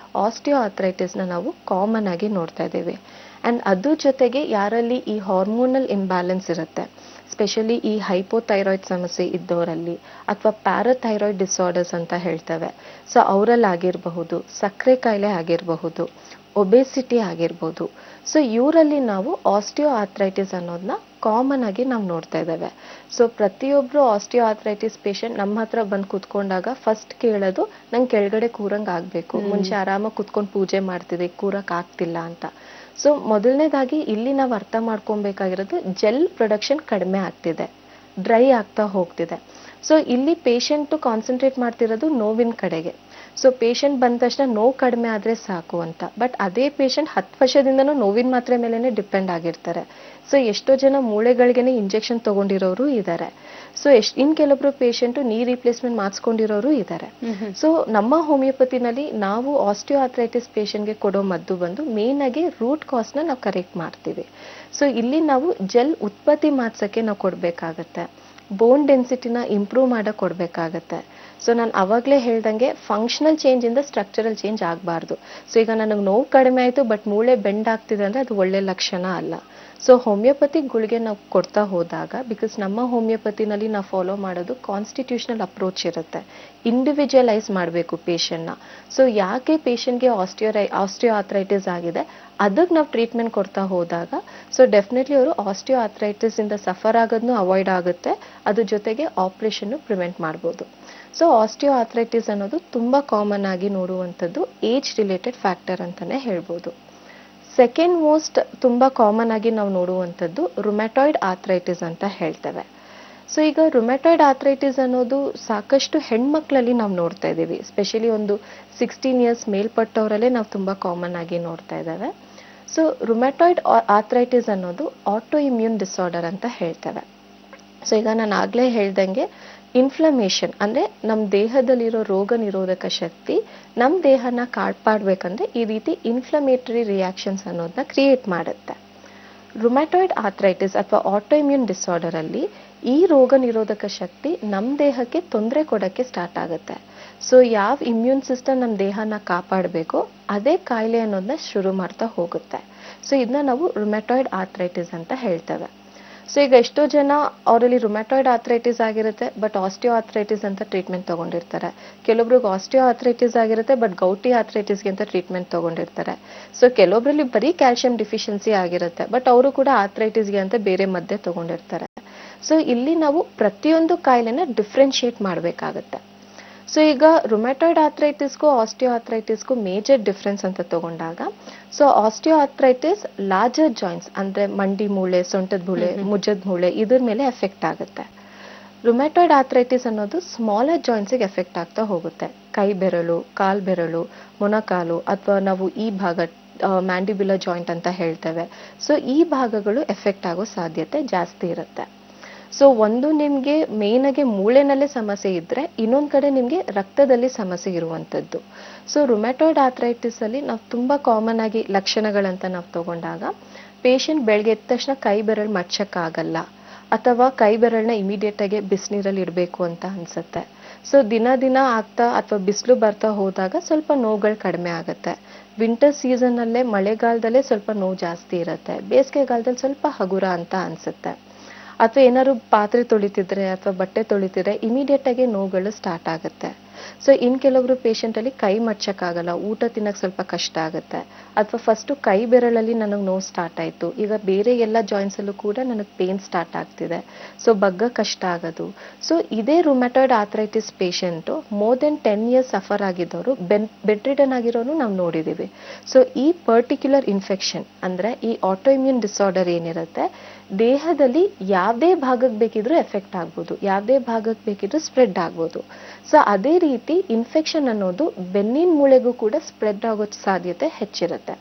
ಆಸ್ಟಿಯೋ ಆರ್ಥ್ರೈಟಿಸ್ನ ನಾವು ಕಾಮನ್ ಆಗಿ ನೋಡ್ತಾ ಇದ್ದೇವೆ. ಅಂಡ್ ಅದ್ರ ಜೊತೆಗೆ ಯಾರಲ್ಲಿ ಈ ಹಾರ್ಮೋನಲ್ ಇಂಬ್ಯಾಲೆನ್ಸ್ ಇರುತ್ತೆ, ಸ್ಪೆಷಲಿ ಈ ಹೈಪೋಥೈರಾಯ್ಡ್ ಸಮಸ್ಯೆ ಇದ್ದವರಲ್ಲಿ ಅಥವಾ ಪ್ಯಾರಾಥೈರಾಯ್ಡ್ ಡಿಸಾರ್ಡರ್ಸ್ ಅಂತ ಹೇಳ್ತೇವೆ, ಸೊ ಅವರಲ್ಲಿ ಆಗಿರಬಹುದು, ಸಕ್ಕರೆ ಕಾಯಿಲೆ ಆಗಿರಬಹುದು, ಒಬೆಸಿಟಿ ಆಗಿರ್ಬೋದು. ಸೊ ಇವರಲ್ಲಿ ನಾವು ಆಸ್ಟಿಯೋ ಆರ್ಥ್ರೈಟಿಸ್ ಅನ್ನೋದನ್ನ ಕಾಮನ್ ಆಗಿ ನಾವು ನೋಡ್ತಾ ಇದ್ದೇವೆ. ಸೊ ಪ್ರತಿಯೊಬ್ರು ಆಸ್ಟಿಯೋ ಆರ್ಥ್ರೈಟಿಸ್ ಪೇಷಂಟ್ ನಮ್ಮ ಹತ್ರ ಬಂದು ಕುತ್ಕೊಂಡಾಗ ಫಸ್ಟ್ ಕೇಳೋದು ನಂಗೆ ಕೆಳಗಡೆ ಕೂರಂಗ್ ಆಗ್ಬೇಕು, ಮುಂಚೆ ಆರಾಮಾಗಿ ಕುತ್ಕೊಂಡು ಪೂಜೆ ಮಾಡ್ತಿದ್ದೆ, ಕೂರಕ್ ಆಗ್ತಿಲ್ಲ ಅಂತ. ಸೊ ಮೊದಲನೇದಾಗಿ ಇಲ್ಲಿ ನಾವು ಅರ್ಥ ಮಾಡ್ಕೊಬೇಕಾಗಿರೋದು ಜೆಲ್ ಪ್ರೊಡಕ್ಷನ್ ಕಡಿಮೆ ಆಗ್ತಿದೆ, ಡ್ರೈ ಆಗ್ತಾ ಹೋಗ್ತಿದೆ. ಸೊ ಇಲ್ಲಿ ಪೇಷಂಟ್ ಕಾನ್ಸಂಟ್ರೇಟ್ ಮಾಡ್ತಿರೋದು ನೋವಿನ ಕಡೆಗೆ. ಸೊ ಪೇಷಂಟ್ ಬಂದ ತಕ್ಷಣ ನೋವು ಕಡಿಮೆ ಆದ್ರೆ ಸಾಕು ಅಂತ. ಬಟ್ ಅದೇ ಪೇಷಂಟ್ 10 ವರ್ಷದಿಂದನೂ ನೋವಿನ ಮಾತ್ರೆ ಮೇಲೆನೆ ಡಿಪೆಂಡ್ ಆಗಿರ್ತಾರೆ. ಸೊ ಎಷ್ಟೋ ಜನ ಮೂಳೆಗಳಿಗೆನೆ ಇಂಜೆಕ್ಷನ್ ತಗೊಂಡಿರೋರು ಇದ್ದಾರೆ. ಸೊ ಇನ್ ಕೆಲವೊಬ್ರು ಪೇಷಂಟ್ ನೀ ರಿಪ್ಲೇಸ್ಮೆಂಟ್ ಮಾಡಿಸ್ಕೊಂಡಿರೋರು ಇದ್ದಾರೆ. ಸೊ ನಮ್ಮ ಹೋಮಿಯೋಪತಿನಲ್ಲಿ ನಾವು ಆಸ್ಟಿಯೋ ಆರ್ಥ್ರೈಟಿಸ್ ಪೇಷಂಟ್ಗೆ ಕೊಡೋ ಮದ್ದು ಬಂದು ಮೇನ್ ಆಗಿ ರೂಟ್ ಕಾಸ್ ನ ನಾವು ಕರೆಕ್ಟ್ ಮಾಡ್ತೀವಿ. ಸೊ ಇಲ್ಲಿ ನಾವು ಜೆಲ್ ಉತ್ಪತ್ತಿ ಮಾಡ್ಸಕ್ಕೆ ನಾವು ಕೊಡ್ಬೇಕಾಗತ್ತೆ, ಬೋನ್ ಡೆನ್ಸಿಟಿನ ಇಂಪ್ರೂವ್ ಮಾಡಕ್ ಕೊಡ್ಬೇಕಾಗತ್ತೆ. ಸೊ ನಾನು ಅವಾಗಲೇ ಹೇಳ್ದಂಗೆ ಫಂಕ್ಷನಲ್ ಚೇಂಜ್ ಇಂದ ಸ್ಟ್ರಕ್ಚರಲ್ ಚೇಂಜ್ ಆಗಬಾರ್ದು. ಸೊ ಈಗ ನನಗೆ ನೋವು ಕಡಿಮೆ ಆಯಿತು ಬಟ್ ಮೂಳೆ ಬೆಂಡ್ ಆಗ್ತಿದೆ ಅಂದರೆ ಅದು ಒಳ್ಳೆ ಲಕ್ಷಣ ಅಲ್ಲ. ಸೊ ಹೋಮಿಯೋಪತಿ ಗುಳಿಗೆ ನಾವು ಕೊಡ್ತಾ ಹೋದಾಗ, ಬಿಕಾಸ್ ನಮ್ಮ ಹೋಮಿಯೋಪತಿನಲ್ಲಿ ನಾವು ಫಾಲೋ ಮಾಡೋದು ಕಾನ್ಸ್ಟಿಟ್ಯೂಷನಲ್ ಅಪ್ರೋಚ್ ಇರುತ್ತೆ, ಇಂಡಿವಿಜುವಲೈಸ್ ಮಾಡಬೇಕು ಪೇಷಂಟ್ನ. ಸೊ ಯಾಕೆ ಪೇಷಂಟ್ಗೆ ಆಸ್ಟಿಯೋ ಆರ್ಥ್ರೈಟಿಸ್ ಆಗಿದೆ ಅದಕ್ಕೆ ನಾವು ಟ್ರೀಟ್ಮೆಂಟ್ ಕೊಡ್ತಾ ಹೋದಾಗ ಸೊ ಡೆಫಿನೆಟ್ಲಿ ಅವರು ಆಸ್ಟಿಯೋ ಆರ್ಥ್ರೈಟಿಸ್ ಇಂದ ಸಫರ್ ಆಗೋದನ್ನು ಅವಾಯ್ಡ್ ಆಗುತ್ತೆ, ಅದ್ರ ಜೊತೆಗೆ ಆಪರೇಷನ್ ಪ್ರಿವೆಂಟ್ ಮಾಡ್ಬೋದು. ಸೊ ಆಸ್ಟಿಯೋ ಆರ್ಥ್ರೈಟಿಸ್ ಅನ್ನೋದು ತುಂಬಾ ಕಾಮನ್ ಆಗಿ ನೋಡುವಂಥದ್ದು ಏಜ್ ರಿಲೇಟೆಡ್ ಫ್ಯಾಕ್ಟರ್ ಅಂತಾನೆ ಹೇಳ್ಬೋದು. ಸೆಕೆಂಡ್ ಮೋಸ್ಟ್ ತುಂಬಾ ಕಾಮನ್ ಆಗಿ ನಾವು ನೋಡುವಂಥದ್ದು ರುಮ್ಯಾಟಾಯ್ಡ್ ಆರ್ಥ್ರೈಟಿಸ್ ಅಂತ ಹೇಳ್ತೇವೆ. ಸೊ ಈಗ ರುಮ್ಯಾಟಾಯ್ಡ್ ಆರ್ಥ್ರೈಟಿಸ್ ಅನ್ನೋದು ಸಾಕಷ್ಟು ಹೆಣ್ಮಕ್ಳಲ್ಲಿ ನಾವು ನೋಡ್ತಾ ಇದ್ದೀವಿ, ಸ್ಪೆಷಲಿ ಒಂದು 16 ಇಯರ್ಸ್ ಮೇಲ್ಪಟ್ಟವರಲ್ಲೇ ನಾವು ತುಂಬಾ ಕಾಮನ್ ಆಗಿ ನೋಡ್ತಾ ಇದ್ದೇವೆ. ಸೊ ರುಮ್ಯಾಟಾಯ್ಡ್ ಆರ್ಥ್ರೈಟಿಸ್ ಅನ್ನೋದು ಆಟೋ ಇಮ್ಯೂನ್ ಡಿಸಾರ್ಡರ್ ಅಂತ ಹೇಳ್ತೇವೆ. ಸೊ ಈಗ ನಾನು ಆಗ್ಲೇ ಹೇಳ್ದಂಗೆ ಇನ್ಫ್ಲಮೇಷನ್ ಅಂದ್ರೆ ನಮ್ಮ ದೇಹದಲ್ಲಿರೋ ರೋಗ ನಿರೋಧಕ ಶಕ್ತಿ ನಮ್ಮ ದೇಹನ ಕಾಪಾಡ್ಬೇಕಂದ್ರೆ ಈ ರೀತಿ ಇನ್ಫ್ಲಮೇಟರಿ ರಿಯಾಕ್ಷನ್ಸ್ ಅನ್ನೋದನ್ನ ಕ್ರಿಯೇಟ್ ಮಾಡುತ್ತೆ. ರುಮ್ಯಾಟಾಯ್ಡ್ ಆರ್ಥ್ರೈಟಿಸ್ ಅಥವಾ ಆಟೋ ಇಮ್ಯೂನ್ ಡಿಸಾರ್ಡರ್ ಅಲ್ಲಿ ಈ ರೋಗ ನಿರೋಧಕ ಶಕ್ತಿ ನಮ್ಮ ದೇಹಕ್ಕೆ ತೊಂದರೆ ಕೊಡಕ್ಕೆ ಸ್ಟಾರ್ಟ್ ಆಗುತ್ತೆ. ಸೊ ಯಾವ ಇಮ್ಯೂನ್ ಸಿಸ್ಟಮ್ ನಮ್ಮ ದೇಹನ ಕಾಪಾಡಬೇಕೋ ಅದೇ ಕಾಯಿಲೆ ಅನ್ನೋದನ್ನ ಶುರು ಮಾಡ್ತಾ ಹೋಗುತ್ತೆ. ಸೊ ಇದನ್ನ ನಾವು ರುಮ್ಯಾಟಾಯ್ಡ್ ಆರ್ಥ್ರೈಟಿಸ್ ಅಂತ ಹೇಳ್ತೇವೆ. ಸೊ ಈಗ ಎಷ್ಟೋ ಜನ ಅವರಲ್ಲಿ ರುಮ್ಯಾಟಾಯ್ಡ್ ಆರ್ಥ್ರೈಟಿಸ್ ಆಗಿರುತ್ತೆ ಬಟ್ ಆಸ್ಟಿಯೋ ಆರ್ಥ್ರೈಟಿಸ್ ಅಂತ ಟ್ರೀಟ್ಮೆಂಟ್ ತಗೊಂಡಿರ್ತಾರೆ. ಕೆಲವೊಬ್ರಿಗೆ ಆಸ್ಟಿಯೋ ಆರ್ಥ್ರೈಟಿಸ್ ಆಗಿರುತ್ತೆ ಬಟ್ ಗೌಟಿ ಆರ್ಥ್ರೈಟಿಸ್ಗೆ ಅಂತ ಟ್ರೀಟ್ಮೆಂಟ್ ತಗೊಂಡಿರ್ತಾರೆ. ಸೊ ಕೆಲವೊಬ್ರಲ್ಲಿ ಬರೀ ಕ್ಯಾಲ್ಸಿಯಂ ಡಿಫಿಷಿಯನ್ಸಿ ಆಗಿರುತ್ತೆ ಬಟ್ ಅವರು ಕೂಡ ಆರ್ಥ್ರೈಟಿಸ್ಗೆ ಅಂತ ಬೇರೆ ಮದ್ದೆ ತಗೊಂಡಿರ್ತಾರೆ. ಸೊ ಇಲ್ಲಿ ನಾವು ಪ್ರತಿಯೊಂದು ಕಾಯಿಲೆನ ಡಿಫ್ರೆನ್ಶಿಯೇಟ್ ಮಾಡಬೇಕಾಗತ್ತೆ. ಸೊ ಈಗ ರುಮ್ಯಾಟಾಯ್ಡ್ ಆರ್ಥ್ರೈಟಿಸ್ಗೂ ಆಸ್ಟಿಯೋ ಆರ್ಥ್ರೈಟಿಸ್ಗೂ ಮೇಜರ್ ಡಿಫ್ರೆನ್ಸ್ ಅಂತ ತಗೊಂಡಾಗ, so osteo arthritis larger joints ಅಂದ್ರೆ ಮಂಡಿ ಮೂಳೆ, ಸೊಂಟದ ಮೂಳೆ, ಮುಜದ ಮೂಳೆ ಇದ್ರ ಮೇಲೆ ಎಫೆಕ್ಟ್ ಆಗುತ್ತೆ. ರುಮ್ಯಾಟಾಯ್ಡ್ ಆರ್ಥ್ರೈಟಿಸ್ ಅನ್ನೋದು ಸ್ಮಾಲರ್ ಜಾಯಿಂಟ್ಸ್ಗೆ ಎಫೆಕ್ಟ್ ಆಗ್ತಾ ಹೋಗುತ್ತೆ. ಕೈ ಬೆರಳು, ಕಾಲ್ ಬೆರಳು, ಮೊಣಕಾಲು ಅಥವಾ ನಾವು ಈ ಭಾಗ ಮ್ಯಾಂಡಿಬ್ಯುಲರ್ ಜಾಯಿಂಟ್ ಅಂತ ಹೇಳ್ತೇವೆ. ಸೊ ಈ ಭಾಗಗಳು ಎಫೆಕ್ಟ್ ಆಗೋ ಸಾಧ್ಯತೆ ಜಾಸ್ತಿ ಇರುತ್ತೆ. ಸೊ ಒಂದು ನಿಮ್ಗೆ ಮೇನ್ ಆಗಿ ಮೂಳೆನಲ್ಲೇ ಸಮಸ್ಯೆ ಇದ್ರೆ, ಇನ್ನೊಂದ್ ಕಡೆ ನಿಮ್ಗೆ ರಕ್ತದಲ್ಲಿ ಸಮಸ್ಯೆ ಇರುವಂತದ್ದು. ಸೊ ರುಮ್ಯಾಟಾಯ್ಡ್ ಆರ್ಥ್ರೈಟಿಸ್ ಅಲ್ಲಿ ನಾವು ತುಂಬಾ ಕಾಮನ್ ಆಗಿ ಲಕ್ಷಣಗಳಂತ ನಾವು ತಗೊಂಡಾಗ, ಪೇಷಂಟ್ ಬೆಳಗ್ಗೆ ಎದ್ದ ತಕ್ಷಣ ಕೈ ಬೆರಳು ಮಡ್ಚಕ್ಕಾಗಲ್ಲ ಅಥವಾ ಕೈ ಬೆರಳನ್ನ ಇಮಿಡಿಯೇಟ್ ಆಗಿ ಬಿಸಿನೀರಲ್ಲಿ ಇಡಬೇಕು ಅಂತ ಅನ್ಸುತ್ತೆ. ಸೊ ದಿನ ದಿನ ಆಗ್ತಾ ಅಥವಾ ಬಿಸಿಲು ಬರ್ತಾ ಹೋದಾಗ ಸ್ವಲ್ಪ ನೋವುಗಳು ಕಡಿಮೆ ಆಗುತ್ತೆ. ವಿಂಟರ್ ಸೀಸನ್ ಅಲ್ಲೇ, ಮಳೆಗಾಲದಲ್ಲೇ ಸ್ವಲ್ಪ ನೋವು ಜಾಸ್ತಿ ಇರುತ್ತೆ. ಬೇಸಿಗೆಗಾಲದಲ್ಲಿ ಸ್ವಲ್ಪ ಹಗುರ ಅಂತ ಅನ್ಸುತ್ತೆ. ಅಥವಾ ಏನಾದ್ರು ಪಾತ್ರೆ ತೊಳಿತಿದ್ರೆ ಅಥವಾ ಬಟ್ಟೆ ತೊಳಿತಿದ್ರೆ ಇಮಿಡಿಯೇಟ್ ಆಗಿ ನೋವುಗಳು ಸ್ಟಾರ್ಟ್ ಆಗುತ್ತೆ. ಸೊ ಕೆಲವೊಬ್ರು ಪೇಷಂಟ್ ಅಲ್ಲಿ ಕೈ ಮಡ್ಚಕ್ಕಾಗಲ್ಲ, ಊಟ ತಿನ್ನಕ್ ಸ್ವಲ್ಪ ಕಷ್ಟ ಆಗುತ್ತೆ. ಅಥವಾ ಫಸ್ಟ್ ಕೈ ಬೆರಳಲ್ಲಿ ನನಗೆ ನೋವು ಸ್ಟಾರ್ಟ್ ಆಯ್ತು, ಈಗ ಬೇರೆ ಎಲ್ಲ ಜಾಯಿಂಟ್ಸ್ ಅಲ್ಲೂ ಕೂಡ ನನಗೆ ಪೇನ್ ಸ್ಟಾರ್ಟ್ ಆಗ್ತಿದೆ, ಸೊ ಬಗ್ಗ ಕಷ್ಟ ಆಗೋದು. ಸೊ ಇದೇ rheumatoid arthritis patient more than 10 years suffer ಆಗಿದ್ದವರು ಬೆಡ್ ರಿಡನ್ ಆಗಿರೋನು ನಾವು ನೋಡಿದೀವಿ. ಸೊ ಈ ಪರ್ಟಿಕ್ಯುಲರ್ ಇನ್ಫೆಕ್ಷನ್ ಅಂದ್ರೆ ಈ ಆಟೋ ಇಮ್ಯೂನ್ ಡಿಸಾರ್ಡರ್ ಏನಿರುತ್ತೆ, ದೇಹದಲ್ಲಿ ಯಾವುದೇ ಭಾಗಕ್ಕೆ ಬೇಕಿದ್ರೂ ಎಫೆಕ್ಟ್ ಆಗ್ಬೋದು, ಯಾವುದೇ ಭಾಗಕ್ಕೆ ಬೇಕಿದ್ರೂ ಸ್ಪ್ರೆಡ್ ಆಗ್ಬೋದು. ಸೊ ಅದೇ ರೀತಿ ಇನ್ಫೆಕ್ಷನ್ ಅನ್ನೋದು ಬೆನ್ನಿನ ಮೂಳೆಗೂ ಕೂಡ ಸ್ಪ್ರೆಡ್ ಆಗೋ ಸಾಧ್ಯತೆ ಹೆಚ್ಚಿರುತ್ತೆ.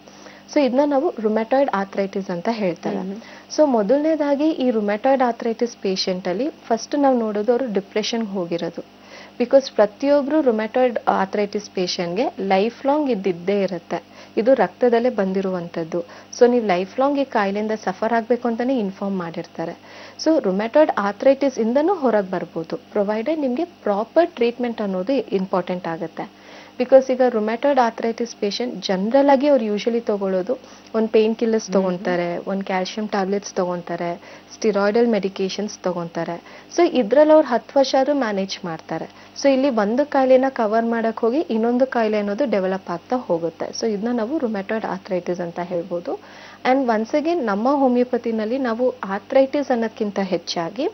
ಸೊ ಇದನ್ನ ನಾವು ರುಮ್ಯಾಟಾಯ್ಡ್ ಆರ್ಥ್ರೈಟಿಸ್ ಅಂತ ಹೇಳ್ತಾರೆ. ಸೊ ಮೊದಲನೇದಾಗಿ ಈ ರುಮ್ಯಾಟಾಯ್ಡ್ ಆರ್ಥ್ರೈಟಿಸ್ ಪೇಷಂಟ್ ಅಲ್ಲಿ ಫಸ್ಟ್ ನಾವು ನೋಡೋದು ಅವರು ಡಿಪ್ರೆಷನ್ಗೆ ಹೋಗಿರೋದು. ಬಿಕಾಸ್ ಪ್ರತಿಯೊಬ್ರು ರುಮ್ಯಾಟಾಯ್ಡ್ ಆರ್ಥ್ರೈಟಿಸ್ ಪೇಷಂಟ್ಗೆ ಲೈಫ್ ಲಾಂಗ್ ಇದ್ದಿದ್ದೇ ಇರುತ್ತೆ. ಇದು ರಕ್ತದಲ್ಲೇ ಬಂದಿರುವಂಥದ್ದು. ಸೊ ನೀವು ಲೈಫ್ ಲಾಂಗ್ ಈ ಕಾಯಿಲೆಯಿಂದ ಸಫರ್ ಆಗಬೇಕು ಅಂತಾನೆ ಇನ್ಫಾರ್ಮ್ ಮಾಡಿರ್ತಾರೆ. ಸೊ ರುಮ್ಯಾಟಾಯ್ಡ್ ಆರ್ಥ್ರೈಟಿಸ್ ಇಂದನೂ ಹೊರಗೆ ಬರ್ಬೋದು, ಪ್ರೊವೈಡೆಡ್ ನಿಮಗೆ ಪ್ರಾಪರ್ ಟ್ರೀಟ್ಮೆಂಟ್ ಅನ್ನೋದು ಇಂಪಾರ್ಟೆಂಟ್ ಆಗುತ್ತೆ. ಬಿಕಾಸ್ ಈಗ ರುಮ್ಯಾಟಾಯ್ಡ್ ಆರ್ಥ್ರೈಟಿಸ್ ಪೇಷಂಟ್ ಜನರಲ್ ಆಗಿ ಅವ್ರು ಯೂಶಲಿ ತಗೊಳ್ಳೋದು ಒಂದು ಪೇನ್ ಕಿಲ್ಲರ್ಸ್ ತಗೊಂತಾರೆ, ಒಂದು ಕ್ಯಾಲ್ಸಿಯಂ ಟ್ಯಾಬ್ಲೆಟ್ಸ್ ತಗೊಂತಾರೆ, ಸ್ಟಿರಾಯ್ಡಲ್ ಮೆಡಿಕೇಶನ್ಸ್ ತಗೊಂತಾರೆ. ಸೊ ಇದ್ರಲ್ಲಿ ಅವ್ರು 10 ವರ್ಷ ಆದ್ರೂ ಮ್ಯಾನೇಜ್ ಮಾಡ್ತಾರೆ. ಸೊ ಇಲ್ಲಿ ಒಂದು ಕಾಯಿಲೆನ ಕವರ್ ಮಾಡಕ್ ಹೋಗಿ ಇನ್ನೊಂದು ಕಾಯಿಲೆ ಅನ್ನೋದು ಡೆವಲಪ್ ಆಗ್ತಾ ಹೋಗುತ್ತೆ. ಸೊ ಇದನ್ನ ನಾವು ರುಮ್ಯಾಟಾಯ್ಡ್ ಆರ್ಥ್ರೈಟಿಸ್ ಅಂತ ಹೇಳ್ಬೋದು. ಅಂಡ್ ಒನ್ಸ್ ಅಗೇನ್ ನಮ್ಮ ಹೋಮಿಯೋಪತಿನಲ್ಲಿ ನಾವು ಆರ್ಥ್ರೈಟಿಸ್ ಅನ್ನೋದಕ್ಕಿಂತ ಹೆಚ್ಚಾಗಿ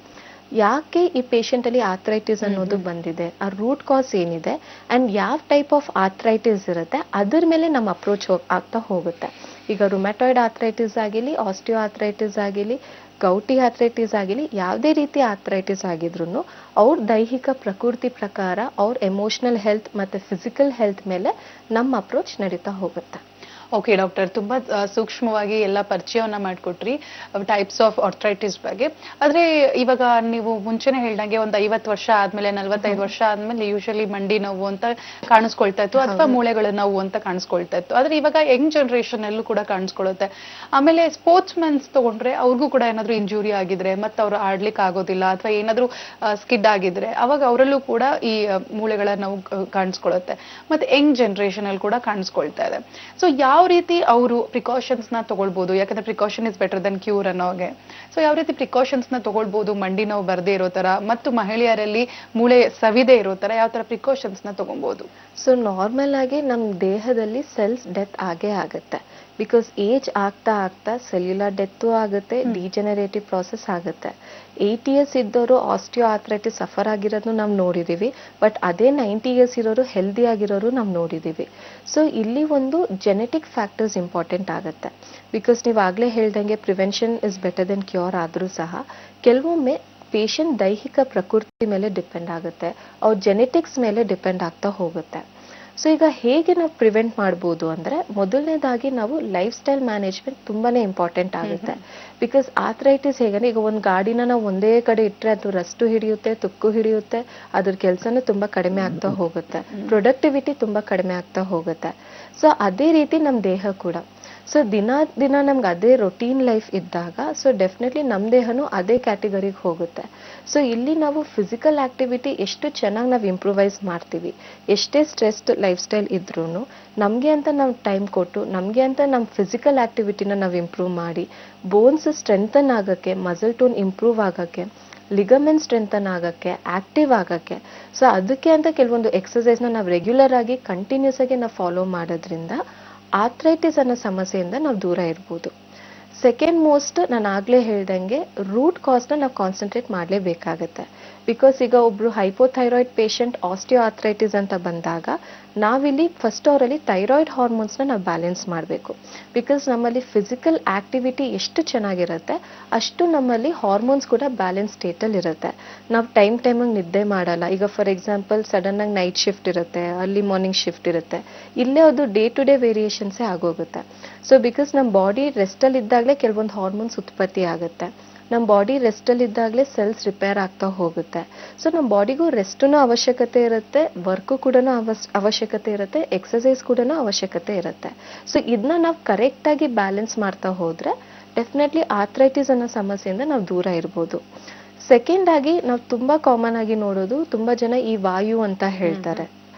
ಯಾಕೆ ಈ ಪೇಷಂಟ್ ಅಲ್ಲಿ ಆರ್ಥ್ರೈಟಿಸ್ ಅನ್ನೋದು ಬಂದಿದೆ, ಆ ರೂಟ್ ಕಾಸ್ ಏನಿದೆ ಅಂಡ್ ಯಾವ ಟೈಪ್ ಆಫ್ ಆರ್ಥ್ರೈಟಿಸ್ ಇರುತ್ತೆ ಅದ್ರ ಮೇಲೆ ನಮ್ಮ ಅಪ್ರೋಚ್ ಆಗ್ತಾ ಹೋಗುತ್ತೆ. ಈಗ ರುಮ್ಯಾಟಾಯ್ಡ್ ಆರ್ಥ್ರೈಟಿಸ್ ಆಗಿಲಿ, ಆಸ್ಟಿಯೋ ಆರ್ಥ್ರೈಟಿಸ್ ಆಗಿಲಿ, ಗೌಟಿ ಆರ್ಥ್ರೈಟಿಸ್ ಆಗಿಲಿ, ಯಾವುದೇ ರೀತಿ ಆರ್ಥ್ರೈಟಿಸ್ ಆಗಿದ್ರು ಅವ್ರ ದೈಹಿಕ ಪ್ರಕೃತಿ ಪ್ರಕಾರ ಅವ್ರ ಎಮೋಷನಲ್ ಹೆಲ್ತ್ ಮತ್ತೆ ಫಿಸಿಕಲ್ ಹೆಲ್ತ್ ಮೇಲೆ ನಮ್ಮ ಅಪ್ರೋಚ್ ನಡೀತಾ ಹೋಗುತ್ತೆ. ಓಕೆ ಡಾಕ್ಟರ್, ತುಂಬಾ ಸೂಕ್ಷ್ಮವಾಗಿ ಎಲ್ಲ ಪರಿಚಯವನ್ನ ಮಾಡಿಕೊಟ್ರಿ ಟೈಪ್ಸ್ ಆಫ್ ಆರ್ಥ್ರೈಟಿಸ್ ಬಗ್ಗೆ. ಆದ್ರೆ ಇವಾಗ ನೀವು ಮುಂಚೆನೆ ಹೇಳ್ದಂಗೆ ಒಂದು 50 ವರ್ಷ ಆದ್ಮೇಲೆ, 45 ವರ್ಷ ಆದ್ಮೇಲೆ ಯೂಶಲಿ ಮಂಡಿ ನೋವು ಅಂತ ಕಾಣಿಸ್ಕೊಳ್ತಾ ಇತ್ತು ಅಥವಾ ಮೂಳೆಗಳ ನೋವು ಅಂತ ಕಾಣಿಸ್ಕೊಳ್ತಾ ಇತ್ತು. ಆದ್ರೆ ಇವಾಗ ಯಂಗ್ ಜನರೇಷನ್ ಅಲ್ಲೂ ಕೂಡ ಕಾಣಿಸ್ಕೊಳ್ಳುತ್ತೆ. ಆಮೇಲೆ ಸ್ಪೋರ್ಟ್ಸ್ ಮೆನ್ಸ್ ತಗೊಂಡ್ರೆ ಅವ್ರಿಗೂ ಕೂಡ ಏನಾದ್ರು ಇಂಜುರಿ ಆಗಿದ್ರೆ ಮತ್ತೆ ಅವ್ರು ಆಡ್ಲಿಕ್ಕೆ ಆಗೋದಿಲ್ಲ ಅಥವಾ ಏನಾದ್ರು ಸ್ಕಿಡ್ ಆಗಿದ್ರೆ ಅವಾಗ ಅವರಲ್ಲೂ ಕೂಡ ಈ ಮೂಳೆಗಳ ನೋವು ಕಾಣಿಸ್ಕೊಳ್ಳುತ್ತೆ. ಮತ್ತೆ ಯಂಗ್ ಜನರೇಷನ್ ಅಲ್ಲಿ ಕೂಡ ಕಾಣಿಸ್ಕೊಳ್ತಾ ಇದೆ. ಸೊ ಯಾವ ರೀತಿ ಅವರು ಪ್ರಿಕಾಷನ್ಸ್ ನ ತಗೊಳ್ಬಹುದು, ಯಾಕಂದ್ರೆ precaution is better than cure ಅನ್ನೋಗೆ. ಸೊ ಯಾವ ರೀತಿ ಪ್ರಿಕಾಷನ್ಸ್ ನ ತಗೊಳ್ಬಹುದು ಮಂಡಿ ನೋವು ಬರದೇ ಇರೋ ತರ ಮತ್ತು ಮಹಿಳೆಯರಲ್ಲಿ ಮೂಳೆ ಸವಿದೆ ಇರೋ ತರ ಯಾವ ತರ ಪ್ರಿಕಾಷನ್ಸ್ ನ ತಗೊಬಹುದು? ಸೊ ನಾರ್ಮಲ್ ಆಗಿ ನಮ್ಮ ದೇಹದಲ್ಲಿ ಸೆಲ್ಸ್ ಡೆತ್ ಆಗೇ ಆಗುತ್ತೆ. ಬಿಕಾಸ್ ಏಜ್ ಆಗ್ತಾ ಆಗ್ತಾ ಸೆಲ್ಯುಲರ್ ಡೆತ್ತು ಆಗುತ್ತೆ, ಡಿಜೆನರೇಟಿವ್ ಪ್ರಾಸೆಸ್ ಆಗುತ್ತೆ. 80 years ಇದ್ದವರು ಆಸ್ಟಿಯೋ ಆರ್ಥ್ರೈಟಿಸ್ ಸಫರ್ ಆಗಿರೋದನ್ನು ನಾವು ನೋಡಿದೀವಿ. ಬಟ್ ಅದೇ 90 years ಇರೋರು ಹೆಲ್ದಿ ಆಗಿರೋರು ನಾವು ನೋಡಿದೀವಿ. ಸೊ ಇಲ್ಲಿ ಒಂದು ಜೆನೆಟಿಕ್ ಫ್ಯಾಕ್ಟರ್ಸ್ ಇಂಪಾರ್ಟೆಂಟ್ ಆಗುತ್ತೆ. ಬಿಕಾಸ್ ನೀವು ಆಗ್ಲೇ ಹೇಳ್ದಂಗೆ prevention is better then cure ಆದ್ರೂ ಸಹ ಕೆಲವೊಮ್ಮೆ ಪೇಷಂಟ್ ದೈಹಿಕ ಪ್ರಕೃತಿ ಮೇಲೆ ಡಿಪೆಂಡ್ ಆಗುತ್ತೆ, ಅವ್ರ ಜೆನೆಟಿಕ್ಸ್ ಮೇಲೆ ಡಿಪೆಂಡ್ ಆಗ್ತಾ ಹೋಗುತ್ತೆ. ಸೊ ಈಗ ಹೇಗೆ ನಾವು ಪ್ರಿವೆಂಟ್ ಮಾಡ್ಬೋದು ಅಂದ್ರೆ, ಮೊದಲನೇದಾಗಿ ನಾವು ಲೈಫ್ ಸ್ಟೈಲ್ ಮ್ಯಾನೇಜ್ಮೆಂಟ್ ತುಂಬಾನೇ ಇಂಪಾರ್ಟೆಂಟ್ ಆಗುತ್ತೆ. ಬಿಕಾಸ್ ಆರ್ಥ್ರೈಟಿಸ್ ಹೇಗಂದ್ರೆ, ಈಗ ಒಂದು ಗಾಡಿನ ನಾವು ಒಂದೇ ಕಡೆ ಇಟ್ಟರೆ ಅದು ರಸ್ಟು ಹಿಡಿಯುತ್ತೆ, ತುಕ್ಕು ಹಿಡಿಯುತ್ತೆ, ಅದ್ರ ಕೆಲಸನೂ ತುಂಬಾ ಕಡಿಮೆ ಆಗ್ತಾ ಹೋಗುತ್ತೆ, ಪ್ರೊಡಕ್ಟಿವಿಟಿ ತುಂಬಾ ಕಡಿಮೆ ಆಗ್ತಾ ಹೋಗುತ್ತೆ. ಸೊ ಅದೇ ರೀತಿ ನಮ್ಮ ದೇಹ ಕೂಡ. ಸೊ ದಿನ ದಿನ ನಮ್ಗೆ ಅದೇ ರೊಟೀನ್ ಲೈಫ್ ಇದ್ದಾಗ ಸೊ ಡೆಫಿನೆಟ್ಲಿ ನಮ್ಮ ದೇಹನೂ ಅದೇ ಕ್ಯಾಟಗರಿಗೆ ಹೋಗುತ್ತೆ. ಸೊ ಇಲ್ಲಿ ನಾವು ಫಿಸಿಕಲ್ ಆಕ್ಟಿವಿಟಿ ಎಷ್ಟು ಚೆನ್ನಾಗಿ ನಾವು ಇಂಪ್ರೂವೈಸ್ ಮಾಡ್ತೀವಿ, ಎಷ್ಟೇ ಸ್ಟ್ರೆಸ್ಡ್ ಲೈಫ್ ಸ್ಟೈಲ್ ಇದ್ರೂ ನಮಗೆ ಅಂತ ನಾವು ಟೈಮ್ ಕೊಟ್ಟು ನಮಗೆ ಅಂತ ನಮ್ಮ ಫಿಸಿಕಲ್ ಆಕ್ಟಿವಿಟಿನ ನಾವು ಇಂಪ್ರೂವ್ ಮಾಡಿ ಬೋನ್ಸ್ ಸ್ಟ್ರೆಂಥನ್ ಆಗೋಕ್ಕೆ, ಮಸಲ್ ಟೋನ್ ಇಂಪ್ರೂವ್ ಆಗೋಕ್ಕೆ, ಲಿಗಮೆಂಟ್ ಸ್ಟ್ರೆಂಥನ್ ಆಗೋಕ್ಕೆ, ಆಕ್ಟಿವ್ ಆಗೋಕ್ಕೆ, ಸೊ ಅದಕ್ಕೆ ಅಂತ ಕೆಲವೊಂದು ಎಕ್ಸಸೈಸ್ನ ನಾವು ರೆಗ್ಯುಲರ್ ಆಗಿ ಕಂಟಿನ್ಯೂಸ್ ಆಗಿ ನಾವು ಫಾಲೋ ಮಾಡೋದ್ರಿಂದ ಆರ್ಥ್ರೈಟಿಸ್ ಅನ್ನೋ ಸಮಸ್ಯೆಯಿಂದ ನಾವು ದೂರ ಇರ್ಬೋದು. ಸೆಕೆಂಡ್ ಮೋಸ್ಟ್ ನಾನು ಆಗಲೇ ಹೇಳ್ದಂಗೆ ರೂಟ್ ಕಾಸ್ನ ನಾವು ಕಾನ್ಸಂಟ್ರೇಟ್ ಮಾಡಲೇಬೇಕಾಗತ್ತೆ. ಬಿಕಾಸ್ ಈಗ ಒಬ್ರು ಹೈಪೋಥೈರಾಯ್ಡ್ ಪೇಷಂಟ್ ಆಸ್ಟಿಯೋ ಆರ್ಥ್ರೈಟಿಸ್ ಅಂತ ಬಂದಾಗ ನಾವಿಲ್ಲಿ ಫಸ್ಟ್ ಅವರಲ್ಲಿ ಥೈರಾಯ್ಡ್ ಹಾರ್ಮೋನ್ಸ್ನ ನಾವು ಬ್ಯಾಲೆನ್ಸ್ ಮಾಡಬೇಕು. ಬಿಕಾಸ್ ನಮ್ಮಲ್ಲಿ ಫಿಸಿಕಲ್ ಆಕ್ಟಿವಿಟಿ ಎಷ್ಟು ಚೆನ್ನಾಗಿರುತ್ತೆ ಅಷ್ಟು ನಮ್ಮಲ್ಲಿ ಹಾರ್ಮೋನ್ಸ್ ಕೂಡ ಬ್ಯಾಲೆನ್ಸ್ ಸ್ಟೇಟಲ್ಲಿ ಇರುತ್ತೆ. ನಾವು ಟೈಮಿಗೆ ನಿದ್ದೆ ಮಾಡಲ್ಲ. ಈಗ ಫಾರ್ ಎಕ್ಸಾಂಪಲ್ ಸಡನ್ನಾಗಿ ನೈಟ್ ಶಿಫ್ಟ್ ಇರುತ್ತೆ, ಅರ್ಲಿ ಮಾರ್ನಿಂಗ್ ಶಿಫ್ಟ್ ಇರುತ್ತೆ, ಇಲ್ಲೇ ಅದು ಡೇ ಟು ಡೇ ವೇರಿಯೇಷನ್ಸೇ ಆಗೋಗುತ್ತೆ. ಸೊ ಬಿಕಾಸ್ ನಮ್ಮ ಬಾಡಿ ರೆಸ್ಟಲ್ಲಿ ಇದ್ದಾಗಲೇ ಕೆಲವೊಂದು ಹಾರ್ಮೋನ್ಸ್ ಉತ್ಪತ್ತಿ ಆಗುತ್ತೆ, ನಮ್ಮ ಬಾಡಿ ರೆಸ್ಟಲ್ಲಿ ಇದ್ದಾಗಲೇ ಸೆಲ್ಸ್ ರಿಪೇರ್ ಆಗ್ತಾ ಹೋಗುತ್ತೆ. ಸೊ ನಮ್ಮ ಬಾಡಿಗೂ ರೆಸ್ಟೂ ಅವಶ್ಯಕತೆ ಇರುತ್ತೆ, ವರ್ಕು ಕೂಡ ಅವಶ್ಯಕತೆ ಇರುತ್ತೆ, ಎಕ್ಸಸೈಸ್ ಕೂಡ ಅವಶ್ಯಕತೆ ಇರುತ್ತೆ. ಸೊ ಇದನ್ನ ನಾವು ಕರೆಕ್ಟಾಗಿ ಬ್ಯಾಲೆನ್ಸ್ ಮಾಡ್ತಾ ಹೋದರೆ ಡೆಫಿನೆಟ್ಲಿ ಆರ್ಥ್ರೈಟಿಸ್ ಅನ್ನೋ ಸಮಸ್ಯೆಯಿಂದ ನಾವು ದೂರ ಇರ್ಬೋದು. ಸೆಕೆಂಡ್ ಆಗಿ ನಾವು ತುಂಬ ಕಾಮನ್ ಆಗಿ ನೋಡೋದು, ತುಂಬ ಜನ ಈ ವಾಯು ಅಂತ ಹೇಳ್ತಾರೆ.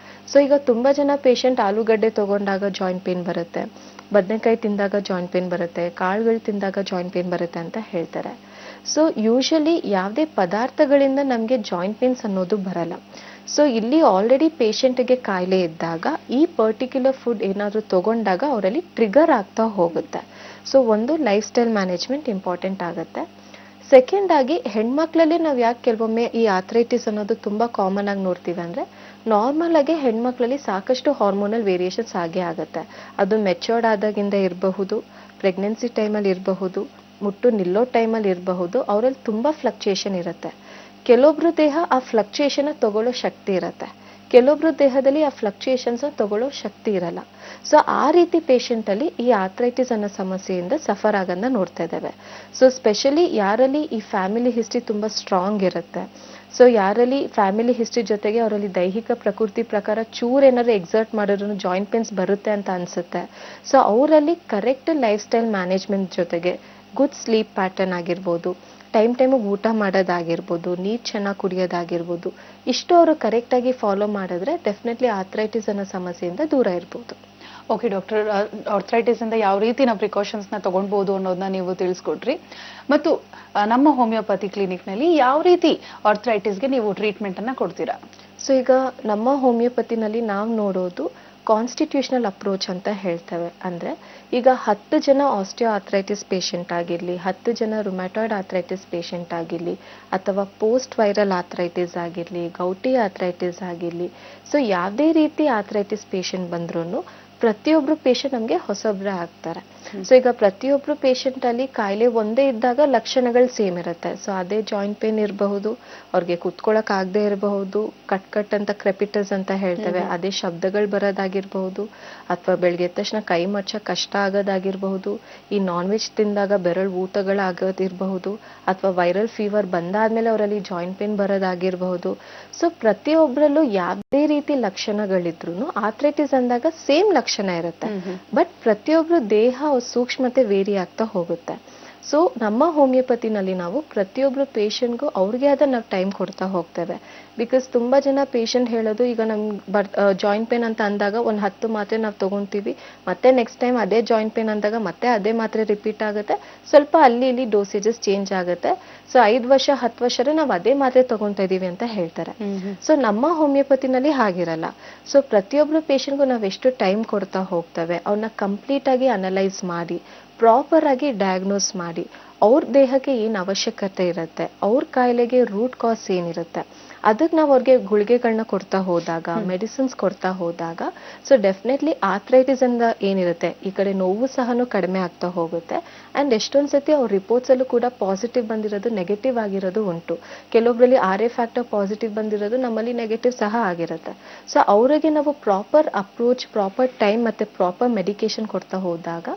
ಸೊ ಈಗ ತುಂಬ ಜನ ಪೇಷಂಟ್ ಆಲೂಗಡ್ಡೆ ತಗೊಂಡಾಗ ಜಾಯಿಂಟ್ ಪೇನ್ ಬರುತ್ತೆ, ಬದನೆಕಾಯಿ ತಿಂದಾಗ ಜಾಯಿಂಟ್ ಪೇನ್ ಬರುತ್ತೆ, ಕಾಳುಗಳು ತಿಂದಾಗ ಜಾಯಿಂಟ್ ಪೇನ್ ಬರುತ್ತೆ ಅಂತ ಹೇಳ್ತಾರೆ. ಸೊ ಯೂಶಲಿ ಯಾವುದೇ ಪದಾರ್ಥಗಳಿಂದ ನಮಗೆ ಜಾಯಿಂಟ್ ಪೇನ್ಸ್ ಅನ್ನೋದು ಬರಲ್ಲ. ಸೊ ಇಲ್ಲಿ ಆಲ್ರೆಡಿ ಪೇಷಂಟ್ಗೆ ಕಾಯಿಲೆ ಇದ್ದಾಗ ಈ ಪರ್ಟಿಕ್ಯುಲರ್ ಫುಡ್ ಏನಾದರೂ ತಗೊಂಡಾಗ ಅವರಲ್ಲಿ ಟ್ರಿಗರ್ ಆಗ್ತಾ ಹೋಗುತ್ತೆ. ಸೊ ಒಂದು ಲೈಫ್ ಸ್ಟೈಲ್ ಮ್ಯಾನೇಜ್ಮೆಂಟ್ ಇಂಪಾರ್ಟೆಂಟ್ ಆಗುತ್ತೆ. ಸೆಕೆಂಡ್ ಆಗಿ ಹೆಣ್ಮಕ್ಳಲ್ಲಿ ನಾವು ಯಾಕೆ ಕೆಲವೊಮ್ಮೆ ಈ ಆರ್ಥ್ರೈಟಿಸ್ ಅನ್ನೋದು ತುಂಬ ಕಾಮನ್ ಆಗಿ ನೋಡ್ತೀವಿ ಅಂದರೆ, ನಾರ್ಮಲ್ ಆಗಿ ಹೆಣ್ಮಕ್ಳಲ್ಲಿ ಸಾಕಷ್ಟು ಹಾರ್ಮೋನಲ್ ವೇರಿಯೇಷನ್ಸ್ ಆಗೇ ಆಗುತ್ತೆ. ಅದು ಮೆಚೂರ್ಡ್ ಆದಾಗಿಂದ ಇರಬಹುದು, ಪ್ರೆಗ್ನೆನ್ಸಿ ಟೈಮಲ್ಲಿ ಇರಬಹುದು, ಮುಟ್ಟು ನಿಲ್ಲೋ ಟೈಮಲ್ಲಿ ಇರಬಹುದು, ಅವರಲ್ಲಿ ತುಂಬ ಫ್ಲಕ್ಚುಯೇಷನ್ ಇರುತ್ತೆ. ಕೆಲವೊಬ್ರು ದೇಹ ಆ ಫ್ಲಕ್ಚುಯೇಷನ್ನ ತಗೊಳ್ಳೋ ಶಕ್ತಿ ಇರುತ್ತೆ, ಕೆಲವೊಬ್ರು ದೇಹದಲ್ಲಿ ಆ ಫ್ಲಕ್ಚುಯೇಷನ್ಸ್ ತಗೊಳ್ಳೋ ಶಕ್ತಿ ಇರಲ್ಲ. ಸೊ ಆ ರೀತಿ ಪೇಷಂಟಲ್ಲಿ ಈ ಆರ್ಥ್ರೈಟಿಸ್ ಅನ್ನೋ ಸಮಸ್ಯೆಯಿಂದ ಸಫರ್ ಆಗೋದನ್ನ ನೋಡ್ತಾ ಇದ್ದೇವೆ. ಸೊ ಸ್ಪೆಷಲಿ ಯಾರಲ್ಲಿ ಈ ಫ್ಯಾಮಿಲಿ ಹಿಸ್ಟ್ರಿ ತುಂಬ ಸ್ಟ್ರಾಂಗ್ ಇರುತ್ತೆ, ಸೊ ಯಾರಲ್ಲಿ ಫ್ಯಾಮಿಲಿ ಹಿಸ್ಟ್ರಿ ಜೊತೆಗೆ ಅವರಲ್ಲಿ ದೈಹಿಕ ಪ್ರಕೃತಿ ಪ್ರಕಾರ ಚೂರು ಏನಾದ್ರು ಎಕ್ಸರ್ಟ್ ಮಾಡಿದ್ರು ಜಾಯಿಂಟ್ ಪೇನ್ಸ್ ಬರುತ್ತೆ ಅಂತ ಅನಿಸುತ್ತೆ, ಸೊ ಅವರಲ್ಲಿ ಕರೆಕ್ಟ್ ಲೈಫ್ ಸ್ಟೈಲ್ ಮ್ಯಾನೇಜ್ಮೆಂಟ್ ಜೊತೆಗೆ ಗುಡ್ ಸ್ಲೀಪ್ ಪ್ಯಾಟರ್ನ್ ಆಗಿರ್ಬೋದು, ಟೈಮಿಗೆ ಊಟ ಮಾಡೋದಾಗಿರ್ಬೋದು, ನೀರು ಚೆನ್ನಾಗಿ ಕುಡಿಯೋದಾಗಿರ್ಬೋದು, ಇಷ್ಟು ಅವರು ಕರೆಕ್ಟಾಗಿ ಫಾಲೋ ಮಾಡಿದ್ರೆ ಡೆಫಿನೆಟ್ಲಿ ಆರ್ಥ್ರೈಟಿಸ್ ಅನ್ನೋ ಸಮಸ್ಯೆಯಿಂದ ದೂರ ಇರ್ಬೋದು. ಓಕೆ ಡಾಕ್ಟರ್, ಆರ್ಥ್ರೈಟಿಸ್ ಇಂದ ಯಾವ ರೀತಿ ನಾವು ಪ್ರಿಕಾಷನ್ಸ್ನ ತಗೊಳ್ಬೋದು ಅನ್ನೋದನ್ನ ನೀವು ತಿಳಿಸ್ಕೊಟ್ರಿ. ಮತ್ತು ನಮ್ಮ ಹೋಮಿಯೋಪತಿ ಕ್ಲಿನಿಕ್ನಲ್ಲಿ ಯಾವ ರೀತಿ ಆರ್ಥ್ರೈಟಿಸ್ಗೆ ನೀವು ಟ್ರೀಟ್ಮೆಂಟನ್ನು ಕೊಡ್ತೀರಾ? ಸೊ ಈಗ ನಮ್ಮ ಹೋಮಿಯೋಪತಿನಲ್ಲಿ ನಾವು ನೋಡೋದು ಕಾನ್ಸ್ಟಿಟ್ಯೂಷನಲ್ ಅಪ್ರೋಚ್ ಅಂತ ಹೇಳ್ತೇವೆ. ಅಂದರೆ ಈಗ 10 ಜನ ಆಸ್ಟಿಯೋ ಆರ್ಥ್ರೈಟಿಸ್ ಪೇಷಂಟ್ ಆಗಿರಲಿ, 10 ಜನ ರುಮ್ಯಾಟಾಯ್ಡ್ ಆರ್ಥ್ರೈಟಿಸ್ ಪೇಷಂಟ್ ಆಗಿರಲಿ, ಅಥವಾ ಪೋಸ್ಟ್ ವೈರಲ್ ಆರ್ಥ್ರೈಟಿಸ್ ಆಗಿರಲಿ, ಗೌಟಿ ಆರ್ಥ್ರೈಟಿಸ್ ಆಗಿರಲಿ, ಸೊ ಯಾವುದೇ ರೀತಿ ಆರ್ಥ್ರೈಟಿಸ್ ಪೇಷಂಟ್ ಬಂದ್ರೂ ಪ್ರತಿಯೊಬ್ಬರು ಪೇಷಂಟ್ ನಮಗೆ ಹೊಸೊಬ್ಬರೇ ಆಗ್ತಾರೆ. ಸೊ ಈಗ ಪ್ರತಿಯೊಬ್ಬರು ಪೇಷಂಟಲ್ಲಿ ಕಾಯಿಲೆ ಒಂದೇ ಇದ್ದಾಗ ಲಕ್ಷಣಗಳು ಸೇಮ್ ಇರುತ್ತೆ. ಸೊ ಅದೇ ಜಾಯಿಂಟ್ ಪೇನ್ ಇರಬಹುದು, ಅವ್ರಿಗೆ ಕುತ್ಕೊಳ್ಳೋಕೆ ಆಗದೆ ಇರಬಹುದು, ಕಟ್ ಅಂತ ಕ್ರೆಪಿಟಸ್ ಅಂತ ಹೇಳ್ತೇವೆ ಅದೇ ಶಬ್ದಗಳು ಬರೋದಾಗಿರ್ಬಹುದು, ಅಥವಾ ಬೆಳಗ್ಗೆ ಎದ್ದ ತಕ್ಷಣ ಕೈ ಮಚ್ಚಕ್ಕೆ ಕಷ್ಟ ಆಗೋದಾಗಿರಬಹುದು, ಈ ನಾನ್ ವೆಜ್ ತಿಂದಾಗ ಬೆರಳು ಊತಗಳಾಗೋದಿರಬಹುದು, ಅಥವಾ ವೈರಲ್ ಫೀವರ್ ಬಂದಾದ್ಮೇಲೆ ಅವರಲ್ಲಿ ಜಾಯಿಂಟ್ ಪೇನ್ ಬರೋದಾಗಿರಬಹುದು. ಸೊ ಪ್ರತಿಯೊಬ್ಬರಲ್ಲೂ ಯಾವುದೇ ರೀತಿ ಲಕ್ಷಣಗಳಿದ್ರು ಆರ್ಥ್ರೈಟಿಸ್ ಅಂದಾಗ ಸೇಮ್ ಲಕ್ಷಣ ಇರುತ್ತೆ, ಬಟ್ ಪ್ರತಿಯೊಬ್ಬರು ದೇಹ ಸೂಕ್ಷ್ಮತೆ ವೇರಿ ಆಗ್ತಾ ಹೋಗುತ್ತೆ. ಸೊ ನಮ್ಮ ಹೋಮಿಯೋಪತಿನಲ್ಲಿ ನಾವು ಪ್ರತಿಯೊಬ್ಬರು ಪೇಷಂಟ್ಗೂ ಅವ್ರಿಗೆ ಆದ ನಾವು ಟೈಮ್ ಕೊಡ್ತಾ ಹೋಗ್ತೇವೆ. ಬಿಕಾಸ್ ತುಂಬ ಜನ ಪೇಷಂಟ್ ಹೇಳೋದು, ಈಗ ನಮ್ಗೆ ಜಾಯಿಂಟ್ ಪೇನ್ ಅಂತ ಅಂದಾಗ ಒಂದು 10 ಮಾತ್ರೆ ನಾವು ತೊಗೊತೀವಿ, ಮತ್ತೆ ನೆಕ್ಸ್ಟ್ ಟೈಮ್ ಅದೇ ಜಾಯಿಂಟ್ ಪೇನ್ ಅಂದಾಗ ಮತ್ತೆ ಅದೇ ಮಾತ್ರೆ ರಿಪೀಟ್ ಆಗುತ್ತೆ, ಸ್ವಲ್ಪ ಅಲ್ಲಿ ಇಲ್ಲಿ ಡೋಸೇಜಸ್ ಚೇಂಜ್ ಆಗುತ್ತೆ. ಸೊ 5 ವರ್ಷ 10 ವರ್ಷ ನಾವು ಅದೇ ಮಾತ್ರೆ ತಗೊತಾ ಇದೀವಿ ಅಂತ ಹೇಳ್ತಾರೆ. ಸೊ ನಮ್ಮ ಹೋಮಿಯೋಪತಿನಲ್ಲಿ ಹಾಗಿರಲ್ಲ. ಸೊ ಪ್ರತಿಯೊಬ್ಬರು ಪೇಷಂಟ್ಗೂ ನಾವು ಎಷ್ಟು ಟೈಮ್ ಕೊಡ್ತಾ ಹೋಗ್ತೇವೆ, ಅವ್ರನ್ನ ಕಂಪ್ಲೀಟ್ ಆಗಿ ಅನಲೈಸ್ ಮಾಡಿ ಪ್ರಾಪರ್ ಆಗಿ ಡಯಾಗ್ನೋಸ್ ಮಾಡಿ ಅವ್ರ ದೇಹಕ್ಕೆ ಏನು ಅವಶ್ಯಕತೆ ಇರುತ್ತೆ, ಅವ್ರ ಕಾಯಿಲೆಗೆ ರೂಟ್ ಕಾಸ್ ಏನಿರುತ್ತೆ ಅದಕ್ಕೆ ನಾವು ಅವ್ರಿಗೆ ಗುಳಿಗೆಗಳನ್ನ ಕೊಡ್ತಾ ಹೋದಾಗ, ಮೆಡಿಸಿನ್ಸ್ ಕೊಡ್ತಾ ಹೋದಾಗ, ಸೊ ಡೆಫಿನೆಟ್ಲಿ ಆರ್ಥ್ರೈಟಿಸ್ ಇಂದ ಏನಿರುತ್ತೆ ಈ ಕಡೆ ನೋವು ಸಹನೂ ಕಡಿಮೆ ಆಗ್ತಾ ಹೋಗುತ್ತೆ. ಆ್ಯಂಡ್ ಎಷ್ಟೊಂದು ಸತಿ ಅವ್ರ ರಿಪೋರ್ಟ್ಸಲ್ಲೂ ಕೂಡ ಪಾಸಿಟಿವ್ ಬಂದಿರೋದು, ನೆಗೆಟಿವ್ ಆಗಿರೋದು ಉಂಟು. ಕೆಲವೊಬ್ಬರಲ್ಲಿ RA ಫ್ಯಾಕ್ಟರ್ ಪಾಸಿಟಿವ್ ಬಂದಿರೋದು, ನಮ್ಮಲ್ಲಿ ನೆಗೆಟಿವ್ ಸಹ ಆಗಿರುತ್ತೆ. ಸೊ ಅವರಿಗೆ ನಾವು ಪ್ರಾಪರ್ ಅಪ್ರೋಚ್, ಪ್ರಾಪರ್ ಟೈಮ್ ಮತ್ತು ಪ್ರಾಪರ್ ಮೆಡಿಕೇಶನ್ ಕೊಡ್ತಾ ಹೋದಾಗ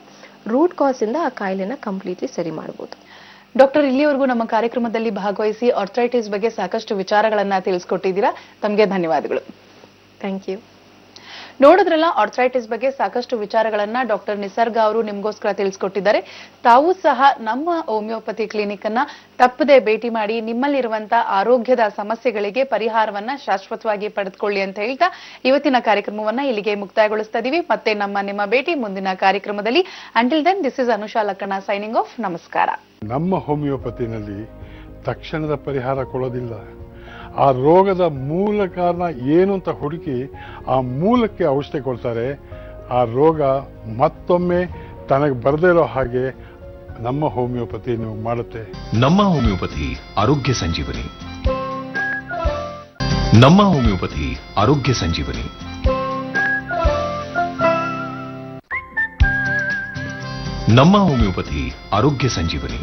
ರೂಟ್ ಕಾಸ್ ಇಂದ ಆ ಕಾಯಿಲೆನ ಕಂಪ್ಲೀಟ್ಲಿ ಸರಿ ಮಾಡ್ಬೋದು. ಡಾಕ್ಟರ್, ಇಲ್ಲಿವರೆಗೂ ನಮ್ಮ ಕಾರ್ಯಕ್ರಮದಲ್ಲಿ ಭಾಗವಹಿಸಿ ಆರ್ಥ್ರೈಟಿಸ್ ಬಗ್ಗೆ ಸಾಕಷ್ಟು ವಿಚಾರಗಳನ್ನ ತಿಳಿಸ್ಕೊಟ್ಟಿದ್ದೀರಾ. ತಮಗೆ ಧನ್ಯವಾದಗಳು. Thank you. ನೋಡಿದ್ರಲ್ಲ, ಆರ್ಥ್ರೈಟಿಸ್ ಬಗ್ಗೆ ಸಾಕಷ್ಟು ವಿಚಾರಗಳನ್ನ ಡಾಕ್ಟರ್ ನಿಸರ್ಗ ಅವರು ನಿಮ್ಗೋಸ್ಕರ ತಿಳಿಸ್ಕೊಟ್ಟಿದ್ದಾರೆ. ತಾವು ಸಹ ನಮ್ಮ ಹೋಮಿಯೋಪತಿ ಕ್ಲಿನಿಕ್ ಅನ್ನ ತಪ್ಪದೆ ಭೇಟಿ ಮಾಡಿ ನಿಮ್ಮಲ್ಲಿರುವಂತಹ ಆರೋಗ್ಯದ ಸಮಸ್ಯೆಗಳಿಗೆ ಪರಿಹಾರವನ್ನ ಶಾಶ್ವತವಾಗಿ ಪಡೆದುಕೊಳ್ಳಿ ಅಂತ ಹೇಳ್ತಾ ಇವತ್ತಿನ ಕಾರ್ಯಕ್ರಮವನ್ನ ಇಲ್ಲಿಗೆ ಮುಕ್ತಾಯಗೊಳಿಸ್ತಾ ಇದೀವಿ. ಮತ್ತೆ ನಿಮ್ಮ ಭೇಟಿ ಮುಂದಿನ ಕಾರ್ಯಕ್ರಮದಲ್ಲಿ. Until then, this is Anusha Lakkana signing off. ನಮಸ್ಕಾರ. ನಮ್ಮ ಹೋಮಿಯೋಪತಿನಲ್ಲಿ ತಕ್ಷಣದ ಪರಿಹಾರ ಕೊಡೋದಿಲ್ಲ. ಆ ರೋಗದ ಮೂಲ ಕಾರಣ ಏನು ಅಂತ ಹುಡುಕಿ ಆ ಮೂಲಕ್ಕೆ ಔಷಧಿ ಕೊಡ್ತಾರೆ. ಆ ರೋಗ ಮತ್ತೊಮ್ಮೆ ತನಗೆ ಬರದೇ ಇರೋ ಹಾಗೆ ನಮ್ಮ ಹೋಮಿಯೋಪತಿ ನೀವು ಮಾಡುತ್ತೆ. ನಮ್ಮ ಹೋಮಿಯೋಪತಿ ಆರೋಗ್ಯ ಸಂಜೀವನಿ. ನಮ್ಮ ಹೋಮಿಯೋಪತಿ ಆರೋಗ್ಯ ಸಂಜೀವನಿ. ನಮ್ಮ ಹೋಮಿಯೋಪತಿ ಆರೋಗ್ಯ ಸಂಜೀವನಿ.